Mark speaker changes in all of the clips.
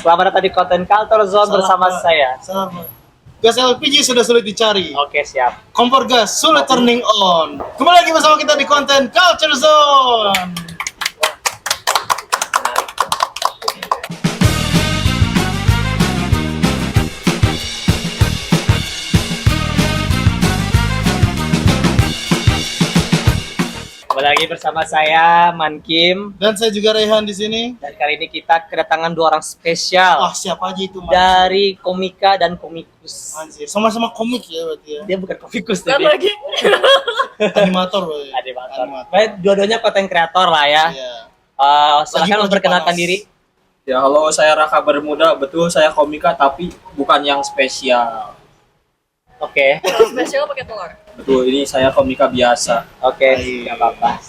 Speaker 1: Selamat datang di Content Culture Zone bersama saya.
Speaker 2: Sama. Gas LPG sudah sulit dicari.
Speaker 1: Oke, siap.
Speaker 2: Kompor gas sulit turning on. Kembali lagi bersama kita di Content Culture Zone.
Speaker 1: Kembali lagi bersama saya, Man-Kim.
Speaker 2: Dan saya juga Rehan di sini.
Speaker 1: Dan kali ini kita kedatangan dua orang spesial
Speaker 2: Wah, siapa aja itu, Mas?
Speaker 1: dari komika dan komikus.
Speaker 2: Anjir, sama-sama komik ya berarti ya.
Speaker 1: Dia bukan komikus
Speaker 3: Dan
Speaker 1: tadi.
Speaker 3: lagi
Speaker 2: Animator berarti.
Speaker 1: Animator.
Speaker 2: Animator.
Speaker 1: Baik, dua-duanya konten kreator lah ya.
Speaker 2: Iya.
Speaker 1: Silakan
Speaker 2: Lagi
Speaker 1: memperkenalkan
Speaker 2: panas.
Speaker 1: diri.
Speaker 4: Ya halo, saya Raka Bermuda. Betul, saya komika tapi bukan yang spesial.
Speaker 1: Oke.
Speaker 3: kalau spesial pakai telur.
Speaker 4: Betul, ini saya komika biasa.
Speaker 1: Oke, nggak apa-apa.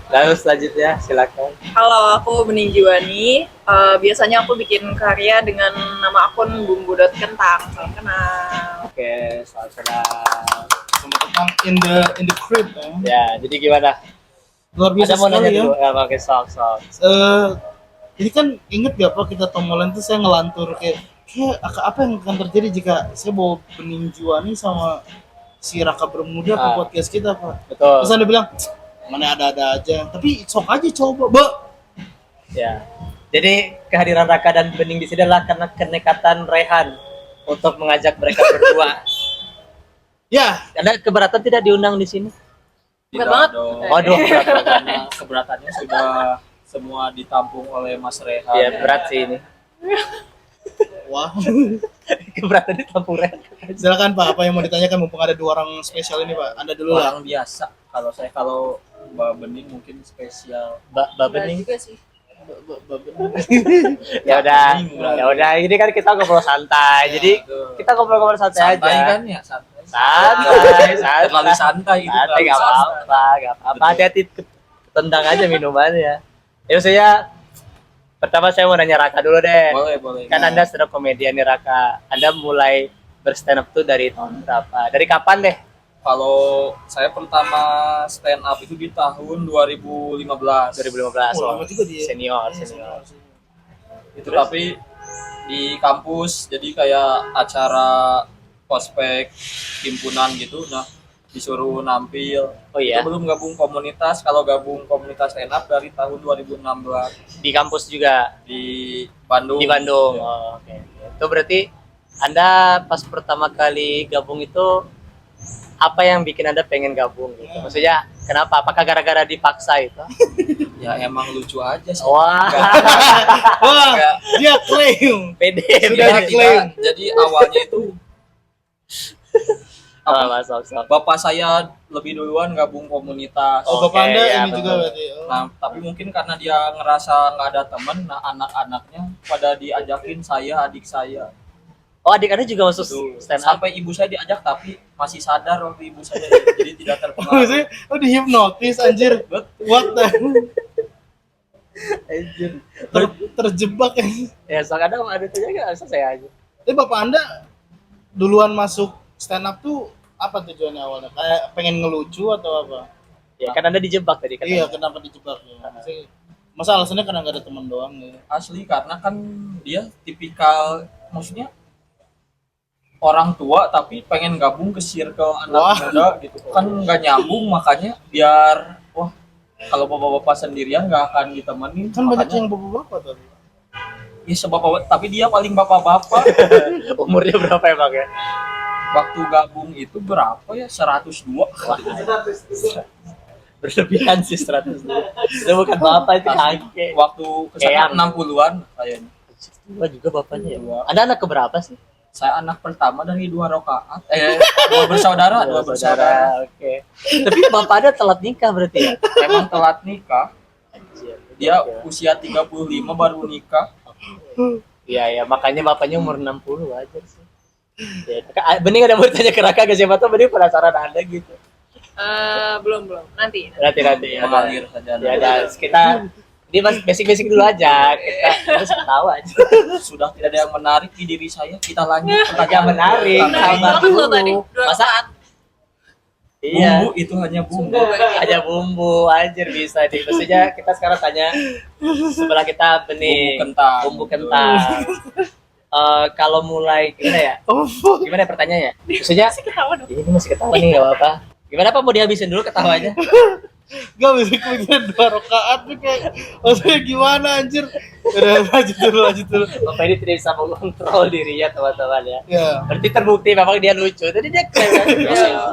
Speaker 1: Lalu selanjutnya silakan.
Speaker 3: Halo, aku Bening Jiwani. Biasanya aku bikin karya dengan nama akun bumbu.kentang. Salam kenal.
Speaker 1: Oke, selamat kenal.
Speaker 2: Sama tentang in the crib ya.
Speaker 1: Ya, jadi gimana?
Speaker 2: Luar biasa
Speaker 1: Ada mau nanya
Speaker 2: sekali ya.
Speaker 1: dulu? Ya, oke, sok.
Speaker 2: Ini kan inget gak Pak kita tomolan tuh saya ngelantur kayak apa yang akan terjadi jika saya bawa Bening Jiwani sama si Raka Bermuda ke podcast kita Pak.
Speaker 1: Betul.
Speaker 2: Terus Anda bilang mana ada aja, tapi sok aja coba, Mbak.
Speaker 1: Ya. Jadi kehadiran Raka dan Bening di sini adalah karena kenekatan Rehan untuk mengajak mereka berdua.
Speaker 2: Ya,
Speaker 1: Anda keberatan tidak diundang di sini?
Speaker 3: Berat
Speaker 4: Tidak
Speaker 3: banget.
Speaker 4: dong.
Speaker 1: Waduh, berat banget.
Speaker 4: Karena keberatannya sudah semua ditampung oleh Mas Rehan.
Speaker 1: Iya, berat sih ini.
Speaker 2: wah.
Speaker 1: Keberatan di tampung Rehan.
Speaker 2: Silakan Pak, apa yang mau ditanyakan mumpung ada dua orang spesial ini Pak. Anda dulu lah.
Speaker 4: Orang biasa. Kalau Mbak Bening mungkin spesial.
Speaker 1: Mbak
Speaker 3: Berat
Speaker 1: Bening.
Speaker 3: juga sih.
Speaker 1: Ya udah.
Speaker 4: Bening, berarti.
Speaker 1: Ya udah, ini kan kita ngobrol santai. Jadi
Speaker 4: Betul.
Speaker 1: kita ngobrol-ngobrol santai
Speaker 4: Santai
Speaker 1: aja.
Speaker 4: kan ya, santai.
Speaker 1: Santai.
Speaker 4: Terlalu santai itu.
Speaker 1: Santai,
Speaker 4: terlalu
Speaker 1: gak
Speaker 4: santai.
Speaker 1: apa-apa, gak apa-apa. Hati-hati ketendang aja minumannya. Ya saya pertama saya mau nanya Raka dulu deh.
Speaker 4: Boleh.
Speaker 1: Kan Anda sudah komedian nih Raka. Anda mulai berstand up tuh dari tahun berapa? Dari kapan deh?
Speaker 4: Kalau saya pertama stand up itu di tahun 2015.
Speaker 1: 2015.
Speaker 2: Oh, lama juga dia.
Speaker 1: Senior.
Speaker 4: Itu tapi di kampus, jadi kayak acara ospek himpunan gitu. Nah, disuruh nampil.
Speaker 1: Oh iya.
Speaker 4: Itu belum gabung komunitas. Kalau gabung komunitas stand up dari tahun 2016
Speaker 1: Di kampus juga
Speaker 4: di Bandung.
Speaker 1: di Bandung.
Speaker 4: Ya.
Speaker 1: Oh, oke. Itu berarti Anda pas pertama kali gabung itu apa yang bikin Anda pengen gabung gitu? Maksudnya kenapa? Apakah gara-gara dipaksa itu?
Speaker 4: Ya emang lucu aja sih.
Speaker 1: Wah,
Speaker 2: Wah,
Speaker 4: Enggak.
Speaker 2: dia klaim.
Speaker 1: pede.
Speaker 2: Sudah
Speaker 4: Tidak,
Speaker 2: diklaim.
Speaker 4: tidak. Jadi awalnya itu
Speaker 1: Sok.
Speaker 4: bapak saya lebih duluan gabung komunitas.
Speaker 2: Oh,
Speaker 1: Oke,
Speaker 2: Bapak Anda
Speaker 1: ya,
Speaker 2: ini
Speaker 1: betul.
Speaker 2: juga berarti. Oh.
Speaker 4: Nah, tapi mungkin karena dia ngerasa nggak ada temen, nah anak-anaknya pada diajakin saya, adik saya.
Speaker 1: Oh, adik Anda juga masuk
Speaker 4: Tuh,
Speaker 1: stand up?
Speaker 4: sampai ibu saya diajak tapi masih sadar waktu ibu saya jadi tidak terpengaruh.
Speaker 2: Maksudnya, dihipnotis anjir.
Speaker 4: Betul.
Speaker 2: What the
Speaker 1: Anjir.
Speaker 2: terjebak ya.
Speaker 1: Ya, sok ada tanya nggak? Bisa saya aja.
Speaker 2: Tapi Bapak Anda duluan masuk stand up tuh apa tujuannya awalnya? Kayak pengen ngelucu atau apa?
Speaker 1: Ya, kan Anda dijebak tadi kan.
Speaker 2: Iya, kenapa dijebak ya? Maksudnya, masa alasannya karena nggak ada teman doang ya?
Speaker 4: Asli karena kan dia tipikal, maksudnya orang tua tapi pengen gabung ke circle anak
Speaker 2: Wah.
Speaker 4: muda gitu kan nggak nyambung, makanya biar kalau bapak-bapak sendirian nggak akan ditemenin.
Speaker 2: Kan banyak
Speaker 4: Makanya,
Speaker 2: yang bapak-bapak tadi.
Speaker 4: ya sebapak, tapi dia paling bapak-bapak.
Speaker 1: Umurnya berapa ya, Bang ya?
Speaker 4: Waktu gabung itu berapa ya, 102.
Speaker 1: Berlebihan sih 100. Itu bukan bapak, itu kakek.
Speaker 4: Waktu
Speaker 1: Eyang.
Speaker 4: kesana 60-an kayaknya.
Speaker 1: Tua juga bapaknya ya.
Speaker 4: Tua.
Speaker 1: Anda anak keberapa sih?
Speaker 4: Saya anak pertama dari 2 rakaat. Dua bersaudara.
Speaker 1: Oke. Tapi bapak Anda telat nikah berarti ya?
Speaker 4: Emang telat nikah.
Speaker 1: Anjir.
Speaker 4: Dia
Speaker 1: Oke.
Speaker 4: usia 35 baru nikah.
Speaker 1: Iya, makanya bapaknya umur 60 wajar sih. Ya, Bening ada mau tanya ke Raka ke siapa tuh? Bening penasaran Anda gitu.
Speaker 3: Belum. Nanti.
Speaker 1: Nanti ya.
Speaker 4: Mengalir saja.
Speaker 1: Ya udah, kita ini basic dulu aja. Kita harus ketawa aja.
Speaker 4: Sudah tidak ada yang menarik di diri saya. Kita lanjut.
Speaker 1: Yang menarik.
Speaker 3: Menarik
Speaker 1: Sabar
Speaker 3: banget loh tadi.
Speaker 1: dulu.
Speaker 3: 2
Speaker 1: Masa
Speaker 3: rakaat.
Speaker 1: Iya.
Speaker 4: Bumbu itu hanya bumbu.
Speaker 1: Aja bumbu anjir bisa di. Maksudnya kita sekarang tanya sebelah kita benih
Speaker 4: Bumbu kentang.
Speaker 1: Bumbu kentang. Kalau mulai gimana ya?
Speaker 2: Oh,
Speaker 1: Gimana ya pertanyaannya? Maksudnya ini masih ketawa nih enggak apa-apa. Gimana Pak mau dihabisin dulu ketawanya?
Speaker 2: gak bisa kemudian 2 rakaat tuh kayak maksudnya gimana anjir. Udah lanjut dulu.
Speaker 1: Bapak ini tidak bisa mengontrol dirinya teman-teman ya.
Speaker 2: Ya.
Speaker 1: Berarti terbukti memang dia lucu. Tadi dia kayak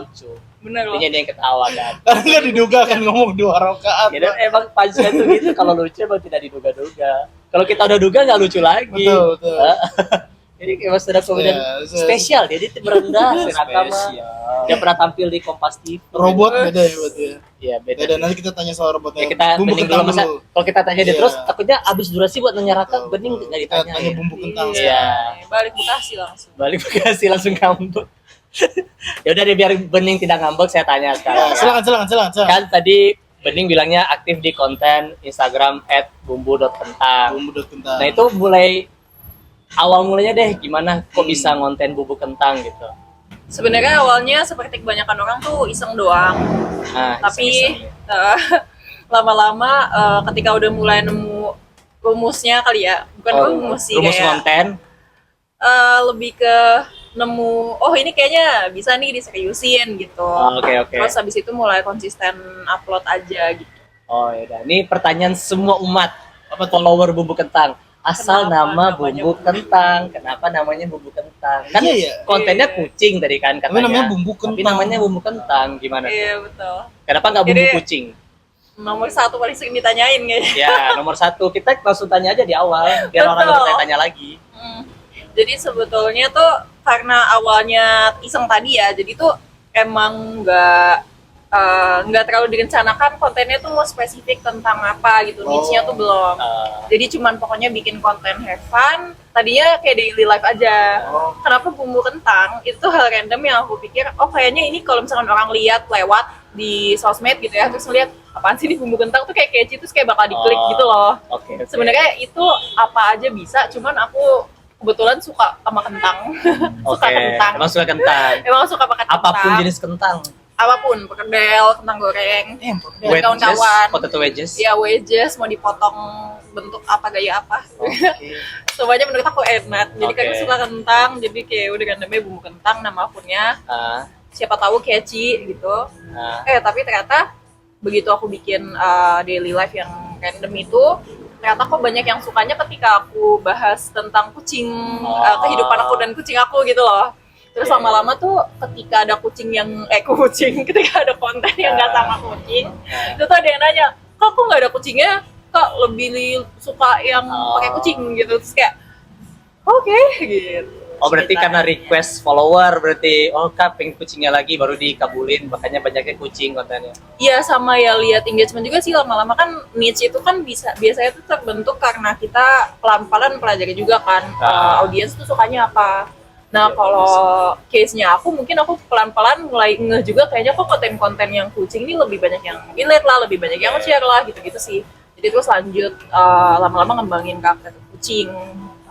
Speaker 1: lucu.
Speaker 3: Bener loh.
Speaker 1: Intinya dia yang ketawa kan.
Speaker 2: Karena nggak diduga kan ngomong 2 rakaat.
Speaker 1: Ya, dan emang punchline tuh gitu kalau lucu emang tidak diduga-duga. Kalau kita udah duga nggak lucu lagi.
Speaker 2: Betul.
Speaker 1: Jadi kayak sudah kemudian
Speaker 2: Ya,
Speaker 1: spesial dia merendah si Raka mah.
Speaker 4: Spesial.
Speaker 1: Dia pernah tampil di Kompas TV.
Speaker 2: Robot beda ya berarti ya.
Speaker 1: Iya beda.
Speaker 2: Beda, nanti kita tanya soal robotnya.
Speaker 1: Ya, kita
Speaker 2: bumbu
Speaker 1: bening dulu
Speaker 2: kentang
Speaker 1: masa.
Speaker 2: dulu.
Speaker 1: Kalau kita tanya dia
Speaker 2: Iya.
Speaker 1: terus takutnya abis durasi buat nanya Raka
Speaker 2: Betul,
Speaker 1: bening
Speaker 2: betul.
Speaker 1: nggak
Speaker 2: Kita
Speaker 1: ditanya.
Speaker 2: tanya bumbu kentang.
Speaker 1: Iya.
Speaker 3: Balik Bekasi langsung.
Speaker 1: Balik Bekasi langsung ngambek. Ya udah deh biar bening tidak ngambek saya tanya
Speaker 2: Ya,
Speaker 1: sekarang.
Speaker 2: silakan.
Speaker 1: Kan tadi bening bilangnya aktif di konten Instagram @bumbu.kentang.
Speaker 2: Bumbu kentang.
Speaker 1: Nah itu mulai awal mulanya deh gimana kok bisa ngonten bumbu kentang gitu.
Speaker 3: Sebenarnya awalnya seperti kebanyakan orang tuh iseng doang.
Speaker 1: Nah,
Speaker 3: Tapi lama-lama ketika udah mulai nemu rumusnya kali ya, bukan rumus sih
Speaker 1: rumus
Speaker 3: kayak
Speaker 1: konten.
Speaker 3: lebih ke nemu oh ini kayaknya bisa nih diseriusin gitu.
Speaker 1: Oke.
Speaker 3: Terus habis itu mulai konsisten upload aja gitu.
Speaker 1: Oh ya udah. Ini pertanyaan semua umat
Speaker 2: Apa tuh?
Speaker 1: follower bumbu kentang. Asal
Speaker 3: Kenapa
Speaker 1: nama
Speaker 3: namanya
Speaker 1: bumbu
Speaker 3: bumbu
Speaker 1: kentang. Kenapa namanya bumbu kentang? Kan
Speaker 2: Iya, iya.
Speaker 1: kontennya
Speaker 3: Iya.
Speaker 1: kucing tadi kan
Speaker 2: Tapi
Speaker 1: katanya.
Speaker 2: namanya bumbu kentang.
Speaker 1: Tapi namanya bumbu kentang gimana?
Speaker 3: Iya betul.
Speaker 1: Kenapa nggak bumbu
Speaker 3: Jadi-
Speaker 1: kucing?
Speaker 3: Nomor 1 paling sering ditanyain kayaknya.
Speaker 1: Ya nomor 1 kita langsung tanya aja di awal biar orang
Speaker 3: Betul.
Speaker 1: nggak bertanya-tanya lagi.
Speaker 3: Jadi sebetulnya tuh karena awalnya iseng tadi ya, jadi tuh emang nggak terlalu direncanakan kontennya tuh mau spesifik tentang apa gitu, niche-nya tuh belum. Jadi cuman pokoknya bikin konten have fun. Tadinya kayak daily life aja. Kenapa bumbu kentang? Itu hal random yang aku pikir, oh kayaknya ini kalau misalkan orang lihat lewat di sosmed gitu ya, terus ngeliat apaan sih di bumbu kentang tuh kayak catchy, terus kayak bakal diklik gitu loh.
Speaker 1: Oke.
Speaker 3: Sebenarnya itu apa aja bisa, cuman aku kebetulan suka sama kentang. Suka kentang.
Speaker 1: Emang suka kentang.
Speaker 3: Emang suka makan kentang.
Speaker 1: Apapun jenis kentang.
Speaker 3: Apapun, perkedel, kentang goreng, dan
Speaker 1: Wedges,
Speaker 3: kawan-kawan.
Speaker 1: potato wedges.
Speaker 3: Ya wedges, mau dipotong bentuk apa, gaya apa.
Speaker 1: Oke.
Speaker 3: Semuanya menurut aku enak. Jadi
Speaker 1: Oke.
Speaker 3: karena suka kentang, jadi kayak udah namanya bumbu kentang, nama akunnya.
Speaker 1: Ah,
Speaker 3: Siapa tahu catchy gitu.
Speaker 1: ah.
Speaker 3: Tapi ternyata begitu aku bikin daily life yang random itu, ternyata kok banyak yang sukanya ketika aku bahas tentang kucing, kehidupan aku dan kucing aku gitu loh. Terus lama-lama tuh ketika ada kucing yang ketika ada konten yang nggak sama kucing, itu tuh ada yang nanya, kok aku nggak ada kucingnya, kok lebih suka yang pakai kucing gitu. Terus kayak oke, gitu.
Speaker 1: Oh berarti karena request follower berarti Kak pengen kucingnya lagi baru dikabulin makanya banyaknya kucing kontennya.
Speaker 3: Iya, sama ya lihat engagement juga sih, lama-lama kan niche itu kan biasanya tuh terbentuk karena kita pelan-pelan pelajari juga kan audiens tuh sukanya apa. Nah kalau case-nya aku mungkin aku pelan-pelan mulai ngeh juga kayaknya kok konten-konten yang kucing ini lebih banyak yang relate lah, lebih banyak yang share lah gitu-gitu sih. Jadi terus lanjut lama-lama ngembangin karakter kucing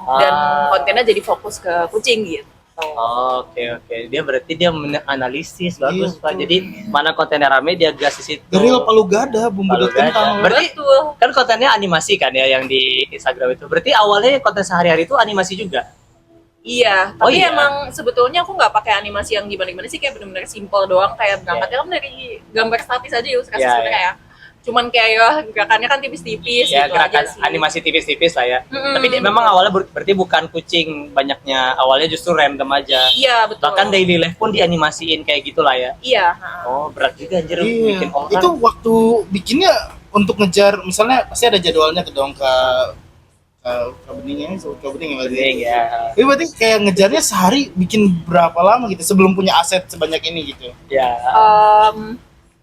Speaker 3: dan kontennya jadi fokus ke kucing gitu.
Speaker 1: Oke. Dia berarti dia analisis bagus
Speaker 2: Gitu.
Speaker 1: Pak. Jadi mana kontennya rame dia gas di situ.
Speaker 2: Dari Palu Gada, bumbu
Speaker 1: Palu
Speaker 2: kentang.
Speaker 1: Gada. Berarti
Speaker 3: Betul.
Speaker 1: kan kontennya animasi kan ya yang di Instagram itu. Berarti awalnya konten sehari-hari itu animasi juga.
Speaker 3: Iya,
Speaker 1: Oh,
Speaker 3: tapi
Speaker 1: iya?
Speaker 3: emang sebetulnya aku nggak pakai animasi yang gimana-gimana sih, kayak bener-bener simple doang, kayak berangkatnya kan dari gambar statis aja ilustrasi
Speaker 1: Iya,
Speaker 3: sebenarnya ya. Cuman kayak ya gerakannya kan tipis-tipis
Speaker 1: Ya
Speaker 3: gitu
Speaker 1: gerakan
Speaker 3: aja sih.
Speaker 1: animasi tipis-tipis lah ya.
Speaker 3: Mm-mm.
Speaker 1: Tapi dia memang awalnya berarti bukan kucing banyaknya. Awalnya justru random aja.
Speaker 3: Iya, betul.
Speaker 1: Bahkan daily life pun dianimasiin kayak gitulah ya.
Speaker 3: Iya,
Speaker 1: Oh berat juga anjir
Speaker 2: Iya.
Speaker 1: bikin orang.
Speaker 2: Itu waktu bikinnya untuk ngejar, misalnya pasti ada jadwalnya ke dong ke beningnya, ke bening yang
Speaker 1: Bening, ya.
Speaker 2: Tapi berarti kayak ngejarnya sehari bikin berapa lama gitu sebelum punya aset sebanyak ini gitu.
Speaker 1: Ya.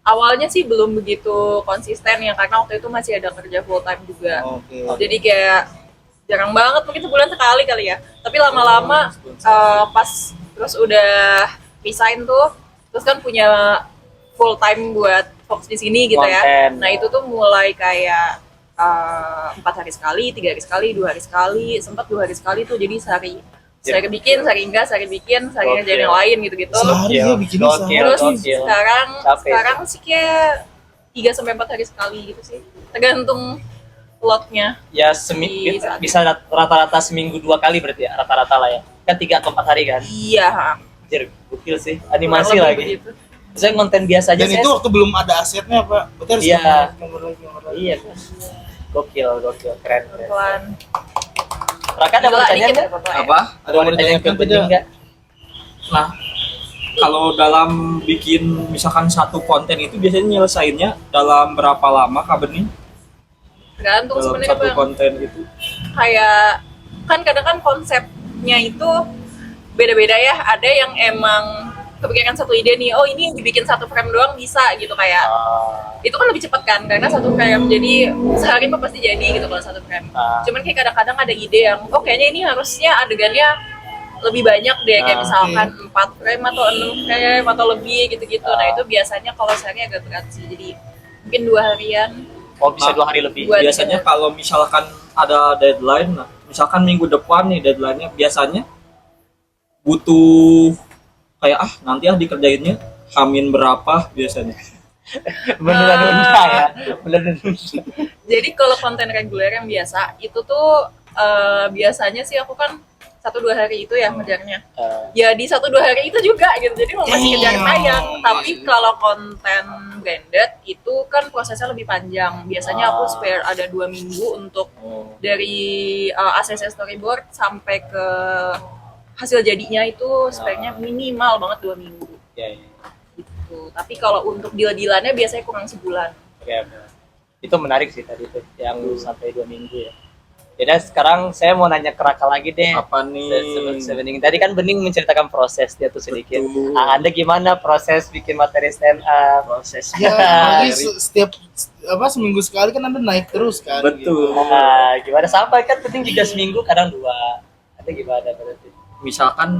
Speaker 3: Awalnya sih belum begitu konsisten ya, karena waktu itu masih ada kerja full time juga.
Speaker 2: Oke.
Speaker 3: Jadi kayak jarang banget, mungkin sebulan sekali kali ya. Tapi lama-lama pas terus udah resign tuh, terus kan punya full time buat fokus di sini gitu ya.
Speaker 1: Konten.
Speaker 3: Nah itu tuh mulai kayak 4 hari sekali, 3 hari sekali, 2 hari sekali, sempat 2 hari sekali tuh, jadi sehari bikin, sehari enggak, sehari bikin, sehari ngerjain yang lain gitu-gitu.
Speaker 2: Sehari ya bikinnya
Speaker 1: Gokil.
Speaker 2: sehari.
Speaker 3: Terus
Speaker 1: Gokil. Capek.
Speaker 3: sekarang sih kayak 3-4 hari sekali gitu sih. Tergantung lotnya.
Speaker 1: Ya
Speaker 3: Bisa.
Speaker 1: bisa rata-rata seminggu 2 kali berarti ya, rata-rata lah ya. Kan 3 atau 4 hari kan.
Speaker 3: Iya.
Speaker 1: Anjir, gokil sih. Animasi
Speaker 3: Kurang lebih
Speaker 1: lagi.
Speaker 3: begitu.
Speaker 1: Saya konten biasa aja
Speaker 2: Dan
Speaker 1: saya.
Speaker 2: itu waktu belum ada asetnya Pak. Berarti harus
Speaker 1: Iya.
Speaker 2: gambar lagi.
Speaker 1: Iya kan. Gokil, keren.
Speaker 3: Pelan.
Speaker 1: Raka ada
Speaker 3: Gila,
Speaker 1: pertanyaan
Speaker 3: dikit
Speaker 1: nggak?
Speaker 3: ya, Bapak.
Speaker 4: Apa?
Speaker 1: Ada mau ditanyain ke
Speaker 2: Tidak.
Speaker 1: Bening nggak?
Speaker 4: Nah, kalau dalam bikin misalkan satu konten itu biasanya nyelesainnya dalam berapa lama Kak Bening?
Speaker 3: Tergantung
Speaker 4: Dalam
Speaker 3: sebenarnya
Speaker 4: satu
Speaker 3: Bang.
Speaker 4: konten itu?
Speaker 3: Kayak kan kadang kan konsepnya itu beda-beda ya. Ada yang emang kepikiran satu ide nih, oh ini dibikin satu frame doang bisa gitu kayak. Itu kan lebih cepat kan karena satu frame, jadi sehari mah pasti jadi gitu kalau satu frame. Cuman kayak kadang-kadang ada ide yang oh kayaknya ini harusnya adegannya lebih banyak deh, kayak misalkan 4 frame atau 6 frame atau lebih gitu-gitu. Nah itu biasanya kalau sehari agak berat sih, jadi mungkin 2 harian.
Speaker 1: Oh bisa 2 hari lebih.
Speaker 3: Buat-
Speaker 4: Biasanya kalau misalkan ada deadline, nah, misalkan minggu depan nih deadline-nya, biasanya butuh kayak nanti dikerjainnya Hamin berapa biasanya?
Speaker 1: Beneran nunda ya. Beneran nunda.
Speaker 3: Jadi kalau konten reguler yang biasa itu tuh biasanya sih aku kan 1-2 hari itu ya ngejarnya. Ya di 1-2 hari itu juga gitu. Jadi mau masih kejar tayang. Tapi kalau konten branded itu kan prosesnya lebih panjang. Biasanya aku spare ada 2 minggu untuk dari ACC storyboard sampai ke hasil jadinya itu spare-nya minimal banget 2 minggu
Speaker 1: Ya, ya.
Speaker 3: gitu. Tapi kalau untuk deal-dealannya biasanya kurang sebulan.
Speaker 1: Oke. Itu menarik sih tadi tuh yang sampai 2 minggu ya. Jadi sekarang saya mau nanya ke Raka lagi deh.
Speaker 4: Apa nih?
Speaker 1: Bening. Tadi kan Bening menceritakan proses dia tuh sedikit.
Speaker 4: Betul.
Speaker 1: Anda gimana proses bikin materi stand up? Proses.
Speaker 2: Ya, apalagi setiap seminggu sekali kan Anda naik terus kan.
Speaker 4: Betul.
Speaker 1: Nah, gimana sampai kan Bening juga seminggu kadang 2. Ada gimana berarti?
Speaker 4: Misalkan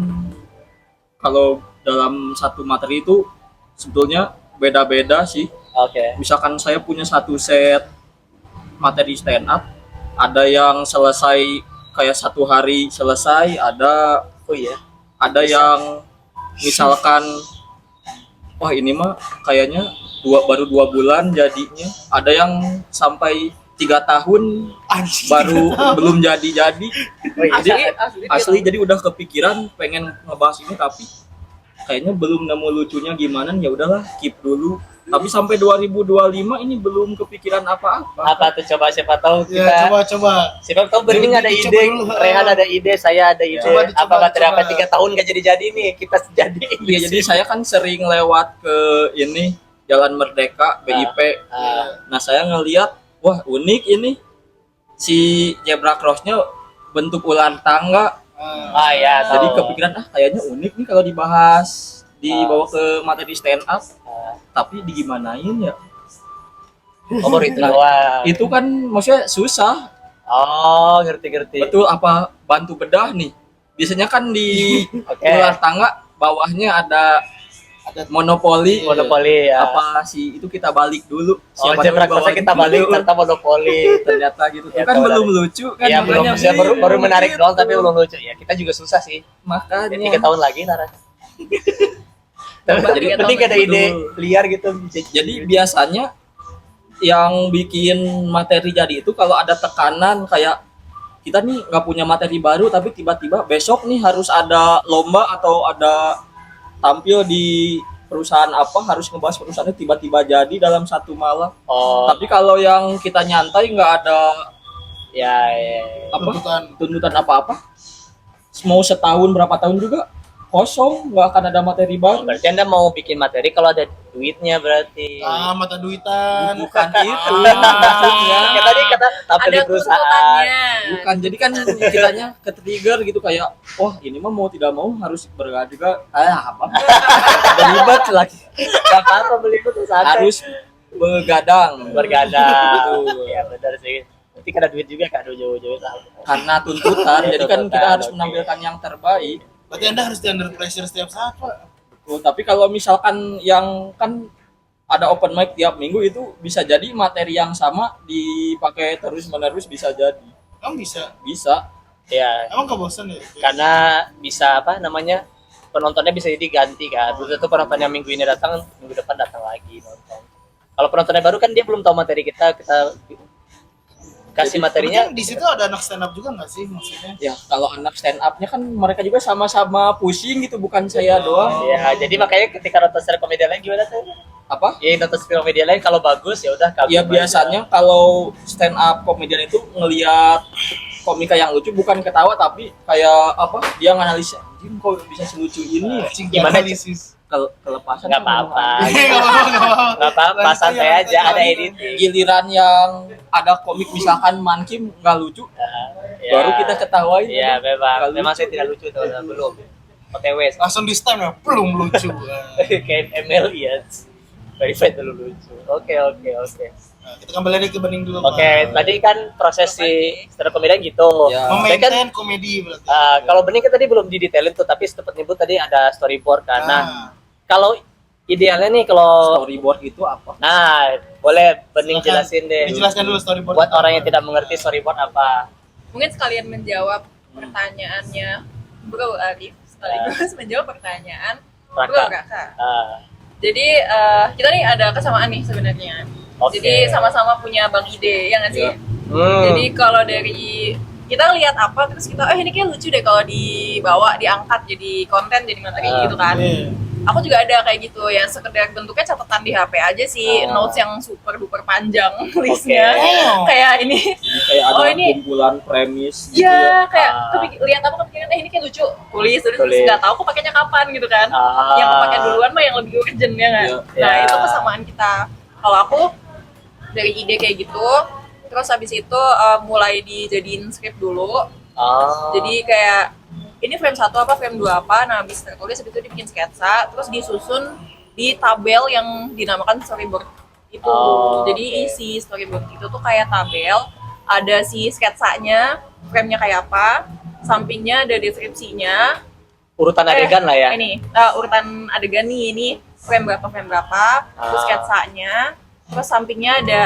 Speaker 4: kalau dalam satu materi itu sebetulnya beda-beda sih.
Speaker 1: Oke.
Speaker 4: Misalkan saya punya satu set materi stand up, ada yang selesai kayak 1 hari selesai,
Speaker 1: Oh iya.
Speaker 4: ada yang misalkan wah ini mah kayaknya baru 2 bulan jadinya, ada yang sampai 3 tahun
Speaker 2: Anjing.
Speaker 4: baru belum jadi.
Speaker 1: Oh iya.
Speaker 4: Asli jadi udah kepikiran pengen ngebahas ini tapi kayaknya belum nemu lucunya gimana, ya udahlah keep dulu. Tapi sampai 2025 ini belum kepikiran apa-apa.
Speaker 1: Apa tuh coba siapa tahu
Speaker 2: Ya,
Speaker 1: kita
Speaker 2: coba.
Speaker 1: siapa tahu Bening ada
Speaker 2: Dicoba
Speaker 1: ide,
Speaker 2: dulu.
Speaker 1: Rehan ada ide, saya ada ide.
Speaker 2: Coba dicoba,
Speaker 1: Apa materi apa
Speaker 2: coba.
Speaker 1: 3 tahun gak jadi nih kita jadi.
Speaker 4: Iya, jadi saya kan sering lewat ke ini Jalan Merdeka BIP. Nah, saya ngelihat wah unik ini si zebra crossnya bentuk ular tangga.
Speaker 1: Ah ya,
Speaker 4: Jadi
Speaker 1: tahu.
Speaker 4: kepikiran kayaknya unik nih kalau dibahas, dibawa ke materi stand up. Tapi digimanain ya?
Speaker 1: Oh, baru itu
Speaker 4: Nah,
Speaker 1: doang.
Speaker 4: Itu kan maksudnya susah.
Speaker 1: Oh, ngerti.
Speaker 4: Betul, apa bantu bedah nih? Biasanya kan di
Speaker 1: Oke.
Speaker 4: ular tangga bawahnya ada monopoli.
Speaker 1: Monopoli ya.
Speaker 4: Apa sih itu kita balik dulu.
Speaker 1: Oh,
Speaker 4: Siapa
Speaker 1: zebra
Speaker 4: tahu
Speaker 1: crossnya kita
Speaker 4: bawahnya
Speaker 1: balik
Speaker 4: dulu.
Speaker 1: ternyata monopoli.
Speaker 4: Ternyata gitu.
Speaker 1: Ya,
Speaker 4: Kan
Speaker 1: tahu
Speaker 4: belum
Speaker 1: dari-
Speaker 4: lucu kan?
Speaker 1: Ya belum,
Speaker 4: makanya
Speaker 1: saya baru menarik
Speaker 4: gitu.
Speaker 1: doang tapi belum lucu ya. Kita juga susah sih.
Speaker 4: Makanya.
Speaker 1: 3 tahun lagi Nara. Tapi
Speaker 4: Jadi
Speaker 1: penting ada ide
Speaker 4: betul.
Speaker 1: liar gitu.
Speaker 4: Jadi biasanya yang bikin materi jadi itu kalau ada tekanan kayak kita nih nggak punya materi baru tapi tiba-tiba besok nih harus ada lomba atau ada tampil di perusahaan apa, harus ngebahas perusahaannya tiba-tiba jadi dalam 1 malam.
Speaker 1: Oh,
Speaker 4: Tapi kalau yang kita nyantai nggak ada
Speaker 1: ya.
Speaker 4: apa
Speaker 2: Tuntutan.
Speaker 4: tuntutan apa-apa, mau setahun berapa tahun juga kosong, nggak akan ada materi
Speaker 1: Oh,
Speaker 4: baru.
Speaker 1: berarti Anda mau bikin materi kalau ada duitnya berarti.
Speaker 2: Mata duitan.
Speaker 4: Bukan itu
Speaker 2: maksudnya.
Speaker 1: Kayak tadi kata tampil di
Speaker 3: Ada
Speaker 1: perusahaan.
Speaker 3: tuntutannya.
Speaker 4: Bukan, jadi kan kitanya ke-trigger gitu kayak, wah ini mah mau tidak mau harus bergada apa?
Speaker 1: Berlibat lagi. Gak apa-apa berlibat tuh santai.
Speaker 4: Harus begadang.
Speaker 1: bergadang.
Speaker 4: Betul.
Speaker 1: Ya benar sih. Nanti karena duit juga kan jauh-jauh sama.
Speaker 4: Karena tuntutan, jadi kan kita
Speaker 1: Tuntutan,
Speaker 4: harus
Speaker 1: oke.
Speaker 4: menampilkan yang terbaik.
Speaker 2: Berarti Anda harus di under pressure setiap saat, Pak.
Speaker 4: Oh, tapi kalau misalkan yang kan ada open mic tiap minggu itu bisa jadi materi yang sama dipakai terus menerus bisa jadi.
Speaker 2: Kamu bisa.
Speaker 4: Bisa.
Speaker 1: Ya,
Speaker 2: Emang gak bosan ya?
Speaker 1: karena bisa apa namanya, penontonnya bisa jadi ganti kan. Belum tentu penonton yang minggu ini datang, minggu depan datang lagi nonton. Kalau penontonnya baru kan dia belum tahu materi kita kasih
Speaker 2: Tapi
Speaker 1: materinya.
Speaker 2: kan di situ ada anak stand up juga nggak sih maksudnya?
Speaker 4: Ya kalau anak stand up-nya kan mereka juga sama-sama pusing gitu, bukan saya doang.
Speaker 1: Ya, jadi makanya ketika nonton stand up comedy lain gimana tuh?
Speaker 4: Apa?
Speaker 1: Ya nonton stand up comedy lain kalau bagus ya udah kagum
Speaker 4: Ya
Speaker 1: aja.
Speaker 4: biasanya kalau stand up komedian itu ngelihat komika yang lucu bukan ketawa tapi kayak apa? Dia nganalisa, anjing kok bisa selucu ini.
Speaker 1: Gimana,
Speaker 2: analisis?
Speaker 4: Kelepasan
Speaker 1: Nggak
Speaker 4: kan
Speaker 1: apa-apa.
Speaker 2: Nggak
Speaker 1: Nggak apa-apa, santai aja, ada editing.
Speaker 4: giliran yang ada komik misalkan Mankim nggak lucu,
Speaker 1: Ya.
Speaker 4: baru kita ketawain.
Speaker 1: Iya,
Speaker 4: Nggak
Speaker 1: memang
Speaker 4: lucu.
Speaker 1: saya tidak lucu teman-teman, belum. OTW.
Speaker 2: Langsung di stand ya, belum lucu.
Speaker 1: Kayak ML ya. Verified dulu lucu. Oke.
Speaker 2: Nah, kita kembali lagi ke Bening dulu.
Speaker 1: Oke, tadi kan proses si stand up comedian gitu.
Speaker 4: Ya.
Speaker 1: Saya kan
Speaker 2: Memaintain komedi berarti.
Speaker 1: kalau Bening kan tadi belum didetailin tuh, tapi sempat nyebut tadi ada storyboard kan. Nah, kalau idealnya nih kalau
Speaker 4: Storyboard itu apa?
Speaker 1: nah, boleh Bening
Speaker 2: Silakan.
Speaker 1: jelasin deh.
Speaker 2: Dijelaskan dulu storyboard.
Speaker 1: Buat orang yang tidak mengerti storyboard apa.
Speaker 3: Mungkin sekalian menjawab pertanyaannya Bro Arif, sekaligus menjawab pertanyaan Bro
Speaker 1: Raka.
Speaker 3: Raka.
Speaker 1: Ah,
Speaker 3: Jadi kita nih ada kesamaan nih sebenarnya.
Speaker 1: Oke.
Speaker 3: Jadi sama-sama punya bang ide, ya nggak sih?
Speaker 4: Ya.
Speaker 3: Jadi kalau dari kita lihat apa terus kita, ini kayak lucu deh kalau dibawa, diangkat jadi konten, jadi materi gitu kan.
Speaker 2: Iya.
Speaker 3: Aku juga ada kayak gitu yang sekedar bentuknya catatan di HP aja sih, notes yang super duper panjang listnya.
Speaker 2: Oke.
Speaker 3: Kayak ini.
Speaker 4: Kayak ada
Speaker 3: Oh, ini-
Speaker 4: kumpulan premis gitu
Speaker 3: Iya,
Speaker 4: ya.
Speaker 3: kayak
Speaker 1: Ah.
Speaker 3: lihat apa kepikiran, ini kayak lucu, tulis terus
Speaker 1: Tulis.
Speaker 3: nggak tahu aku pakainya kapan gitu kan.
Speaker 1: Ah.
Speaker 3: Yang kepake duluan mah yang lebih urgent ya nggak?
Speaker 4: Iya.
Speaker 3: Nah
Speaker 1: Ya.
Speaker 3: itu kesamaan kita. Kalau aku dari ide kayak gitu, terus habis itu mulai dijadiin skrip dulu.
Speaker 1: Ah.
Speaker 3: Jadi kayak ini frame 1 apa, frame 2 apa, nah habis tertulis habis itu dibikin sketsa, terus disusun di tabel yang dinamakan storyboard itu.
Speaker 1: Oh,
Speaker 3: Jadi
Speaker 1: oke.
Speaker 3: isi storyboard itu tuh kayak tabel, ada si sketsanya, frame-nya kayak apa, sampingnya ada deskripsinya,
Speaker 1: urutan adegan lah ya.
Speaker 3: ini urutan adegan nih, ini frame berapa, terus
Speaker 1: Ah.
Speaker 3: sketsanya, terus sampingnya ada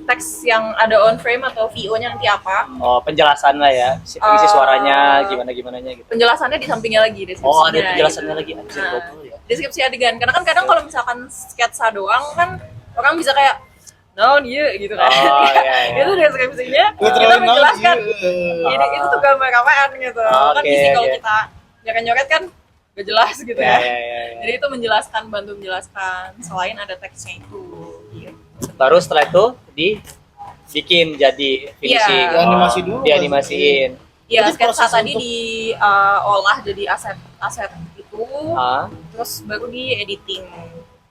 Speaker 3: teks yang ada on frame atau VO-nya nanti apa.
Speaker 1: Oh, penjelasan lah ya. Isi suaranya gimana-gimananya gitu.
Speaker 3: Penjelasannya di sampingnya lagi, deskripsinya.
Speaker 1: Oh, ada penjelasannya lagi. Anjir,
Speaker 3: Nah,
Speaker 1: gokil ya.
Speaker 3: deskripsi adegan. Karena kan kadang kalau misalkan sketsa doang kan orang bisa kayak naon ieu gitu kan.
Speaker 1: Oh, iya, iya.
Speaker 3: Itu deskripsinya kita
Speaker 2: Literally
Speaker 3: menjelaskan.
Speaker 2: now,
Speaker 3: Ini itu tuh gambar apaan gitu. Kan
Speaker 1: Oke,
Speaker 3: isi kalau
Speaker 1: oke.
Speaker 3: kita nyoret-nyoret kan gak jelas gitu
Speaker 1: Ya,
Speaker 3: ya.
Speaker 1: ya.
Speaker 3: Jadi itu menjelaskan, bantu menjelaskan selain ada teksnya itu. Gitu.
Speaker 1: Baru setelah itu dibikin jadi finishing.
Speaker 3: Iya.
Speaker 2: Dianimasi dulu.
Speaker 1: Dianimasiin.
Speaker 3: Ya,
Speaker 2: Jadi
Speaker 3: sketsa
Speaker 2: proses
Speaker 3: tadi
Speaker 2: untuk-
Speaker 3: diolah jadi aset itu,
Speaker 1: Ah.
Speaker 3: terus baru di editing.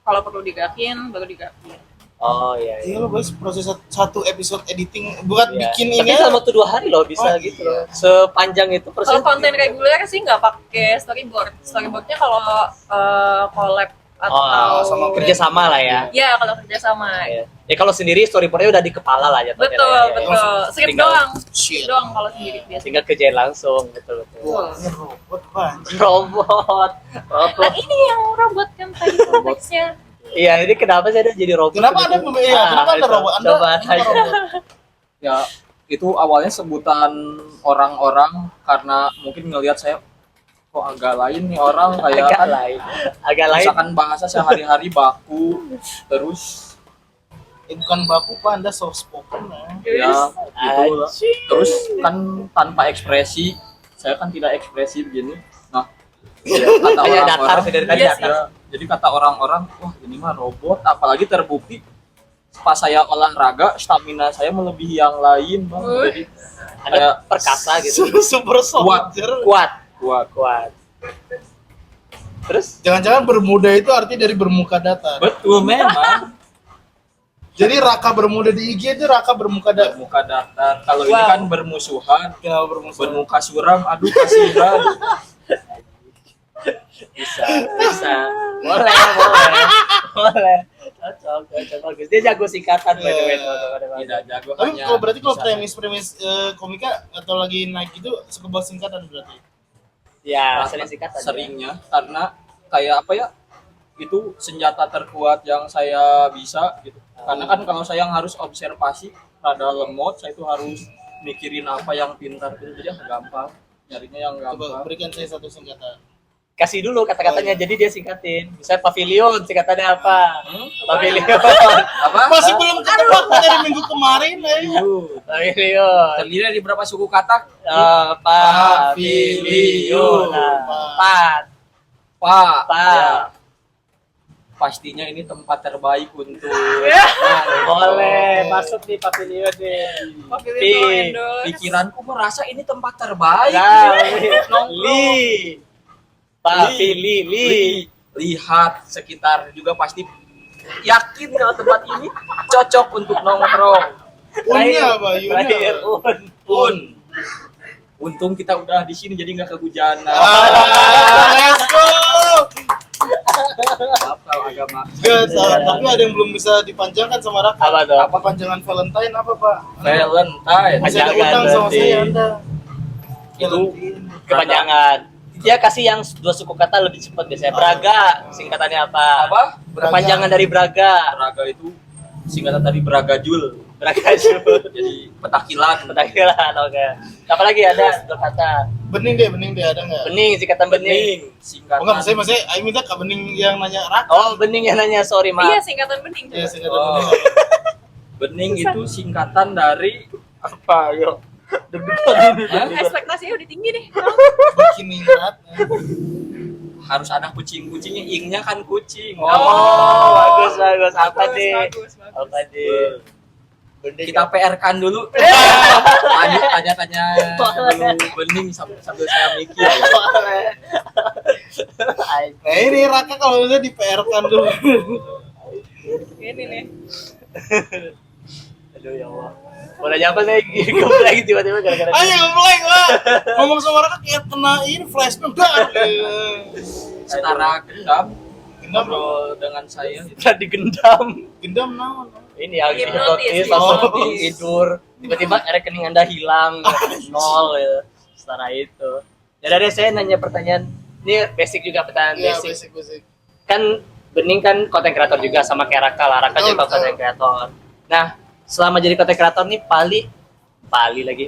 Speaker 3: Kalau perlu digerakin, baru digerakin.
Speaker 1: Oh iya.
Speaker 2: Iya
Speaker 1: iya.
Speaker 2: lo guys, proses satu episode editing buat
Speaker 1: Iya.
Speaker 2: bikin
Speaker 1: Tapi
Speaker 2: ini.
Speaker 1: dalam waktu 2 hari loh bisa
Speaker 2: Oh,
Speaker 1: gitu
Speaker 2: iya.
Speaker 1: loh. Sepanjang itu proses.
Speaker 3: Kalau konten reguler sih nggak pakai storyboard. Storyboardnya kalau collab atau
Speaker 2: sama
Speaker 1: kerjasama lah ya.
Speaker 3: Ya kalau kerjasama.
Speaker 1: Ya, ya kalau sendiri storyboardnya udah di kepala lah ya.
Speaker 3: Betul, betul. Script
Speaker 1: Tinggal-
Speaker 3: doang.
Speaker 2: Shit.
Speaker 3: Script doang kalau sendiri biasanya.
Speaker 1: Tinggal kerjain langsung, betul.
Speaker 2: Wah, ini robot banget.
Speaker 1: Robot.
Speaker 3: Nah ini yang robot kan tadi konteksnya.
Speaker 1: Iya, ini kenapa sih ada jadi robot?
Speaker 2: Kenapa ada
Speaker 1: begitu?
Speaker 2: iya, kenapa ada
Speaker 1: itu.
Speaker 2: robot? Anda
Speaker 1: Coba
Speaker 2: kenapa
Speaker 1: tanya.
Speaker 2: robot?
Speaker 4: Ya itu awalnya sebutan orang-orang karena mungkin ngelihat saya kok agak lain nih orang kayak
Speaker 1: Agak
Speaker 4: kan
Speaker 1: lain. Agak lain.
Speaker 4: misalkan bahasa sehari-hari baku terus
Speaker 2: Bukan baku pak, Anda soft spoken
Speaker 4: ya gitu lah.
Speaker 1: Anjing.
Speaker 4: Terus kan tanpa ekspresi saya kan tidak ekspresi begini. Nah ya, kata
Speaker 1: Kayak datar
Speaker 4: orang-orang
Speaker 1: sih dari tadi
Speaker 3: Iya
Speaker 1: datar.
Speaker 4: ya, jadi kata orang-orang wah ini mah robot, apalagi terbukti pas saya olahraga stamina saya melebihi yang lain bang. Jadi
Speaker 1: Ada
Speaker 4: kayak
Speaker 1: perkasa gitu.
Speaker 2: Super soldier.
Speaker 1: Kuat.
Speaker 4: kuat.
Speaker 1: Terus
Speaker 2: Jangan-jangan bermuda itu arti dari bermuka datar.
Speaker 4: Betul memang.
Speaker 2: Jadi Raka bermuda di IG itu Raka bermuka datar.
Speaker 4: Bermuka datar. Kalau ini
Speaker 3: Wow.
Speaker 4: kan bermusuhan,
Speaker 2: Kenapa bermusuh?
Speaker 4: bermuka suram, aduh kasihan.
Speaker 1: bisa. Boleh. Cocok bagus. Dia jago singkatan by the way. teman-teman.
Speaker 4: Tidak jago
Speaker 2: Tapi
Speaker 4: hanya.
Speaker 2: kalau berarti kalau
Speaker 4: bisa
Speaker 2: premis-premis komika atau lagi naik itu suka bahas singkatan berarti.
Speaker 1: Ya,
Speaker 4: saja.
Speaker 1: sering singkatan.
Speaker 4: Seringnya karena kayak apa ya? Itu senjata terkuat yang saya bisa gitu. Karena kan kalau saya yang harus observasi rada lemot, saya itu harus mikirin apa yang pintar itu jadi gampang, nyarinya yang
Speaker 2: Coba
Speaker 4: gampang.
Speaker 2: berikan saya satu singkatan.
Speaker 1: Kasih dulu kata-katanya, jadi dia singkatin. Misalnya pavilion, singkatannya apa?
Speaker 4: Hmm?
Speaker 1: Pavilion.
Speaker 4: Apa?
Speaker 2: Masih belum ketebak dari minggu kemarin
Speaker 1: Pavilion.
Speaker 4: Terdiri dari berapa suku kata?
Speaker 1: Pavilion. Nah, Empat.
Speaker 4: Pak.
Speaker 1: Pak.
Speaker 4: Ya. Pastinya ini tempat terbaik untuk
Speaker 1: Boleh masuk di pavilion nih.
Speaker 3: Pavilion
Speaker 1: Pi.
Speaker 3: endorse.
Speaker 4: pikiranku merasa ini tempat terbaik.
Speaker 1: Nah,
Speaker 4: Nongkrong.
Speaker 1: Li.
Speaker 4: Lihat sekitar juga pasti yakin kalau tempat ini cocok untuk nongkrong.
Speaker 2: Unnya apa?
Speaker 1: Terakhir,
Speaker 2: Unnya.
Speaker 4: Un. Untung kita udah di sini jadi nggak kehujanan.
Speaker 2: Let's go.
Speaker 4: Maaf kalau agama.
Speaker 2: Guys, tapi ada yang belum bisa dipanjangkan sama Raka.
Speaker 1: Apa tuh?
Speaker 2: Apa panjangan Valentine apa, Pak?
Speaker 4: Valentine.
Speaker 2: Masih ada
Speaker 1: Panjangan
Speaker 2: utang sama
Speaker 1: berarti.
Speaker 2: saya Anda.
Speaker 4: Itu
Speaker 1: Kepanjangan. Dia kasih yang dua suku kata lebih cepat biasanya. Braga, singkatannya apa?
Speaker 4: apa?
Speaker 1: Kepanjangan dari Braga.
Speaker 4: Braga itu singkatan dari Bragajul.
Speaker 1: Braga juga.
Speaker 4: Jadi petakilan.
Speaker 1: Petakilan, oke. Apalagi ada dua kata.
Speaker 2: Bening deh, ada nggak?
Speaker 1: Bening, singkatan bening.
Speaker 2: Oh
Speaker 4: Singkatan.
Speaker 2: enggak, saya Ayo minta Kak Bening yang nanya Raka.
Speaker 1: Oh, bening yang nanya, sorry
Speaker 3: Iya,
Speaker 1: maaf.
Speaker 3: singkatan bening.
Speaker 2: Ya,
Speaker 3: coba.
Speaker 2: singkatan
Speaker 4: Oh.
Speaker 2: Bening.
Speaker 4: Bening itu singkatan dari
Speaker 1: Apa, yuk.
Speaker 4: Hah?
Speaker 3: Ekspektasinya udah tinggi nih.
Speaker 2: Berkiningrat.
Speaker 4: Harus ada kucing-kucingnya, ingnya kan kucing.
Speaker 1: Oh, bagus. Apa
Speaker 3: Bagus,
Speaker 1: deh?
Speaker 3: bagus.
Speaker 1: Apa deh? Bening.
Speaker 4: Kita PR kan dulu. Tanya-tanya dulu Bening sambil saya mikir.
Speaker 2: Nah ini Raka kalau udah di PR kan dulu.
Speaker 3: Ini nih.
Speaker 1: Aduh ya Allah. Udah nyapa nih, gue lagi tiba-tiba gara-gara
Speaker 2: Ayo nge-blank lah. Ngomong sama Raka kayak kena ini flashback.
Speaker 4: Setara gendam
Speaker 2: Gendam
Speaker 4: ngobrol dengan saya.
Speaker 1: kita digendam.
Speaker 2: gendam naon?
Speaker 1: Ini ya
Speaker 3: Hipnotis,
Speaker 1: hipnotis langsung
Speaker 2: hipnotis.
Speaker 1: tidur. Tiba-tiba rekening Anda hilang, nol ya. Setara itu. Ya dari saya nanya pertanyaan, ini basic juga pertanyaan
Speaker 2: Iya,
Speaker 1: basic.
Speaker 2: basic.
Speaker 1: Kan Bening kan content creator juga sama kayak Raka lah. Raka juga
Speaker 2: Betul.
Speaker 1: content creator. Nah, selama jadi content creator nih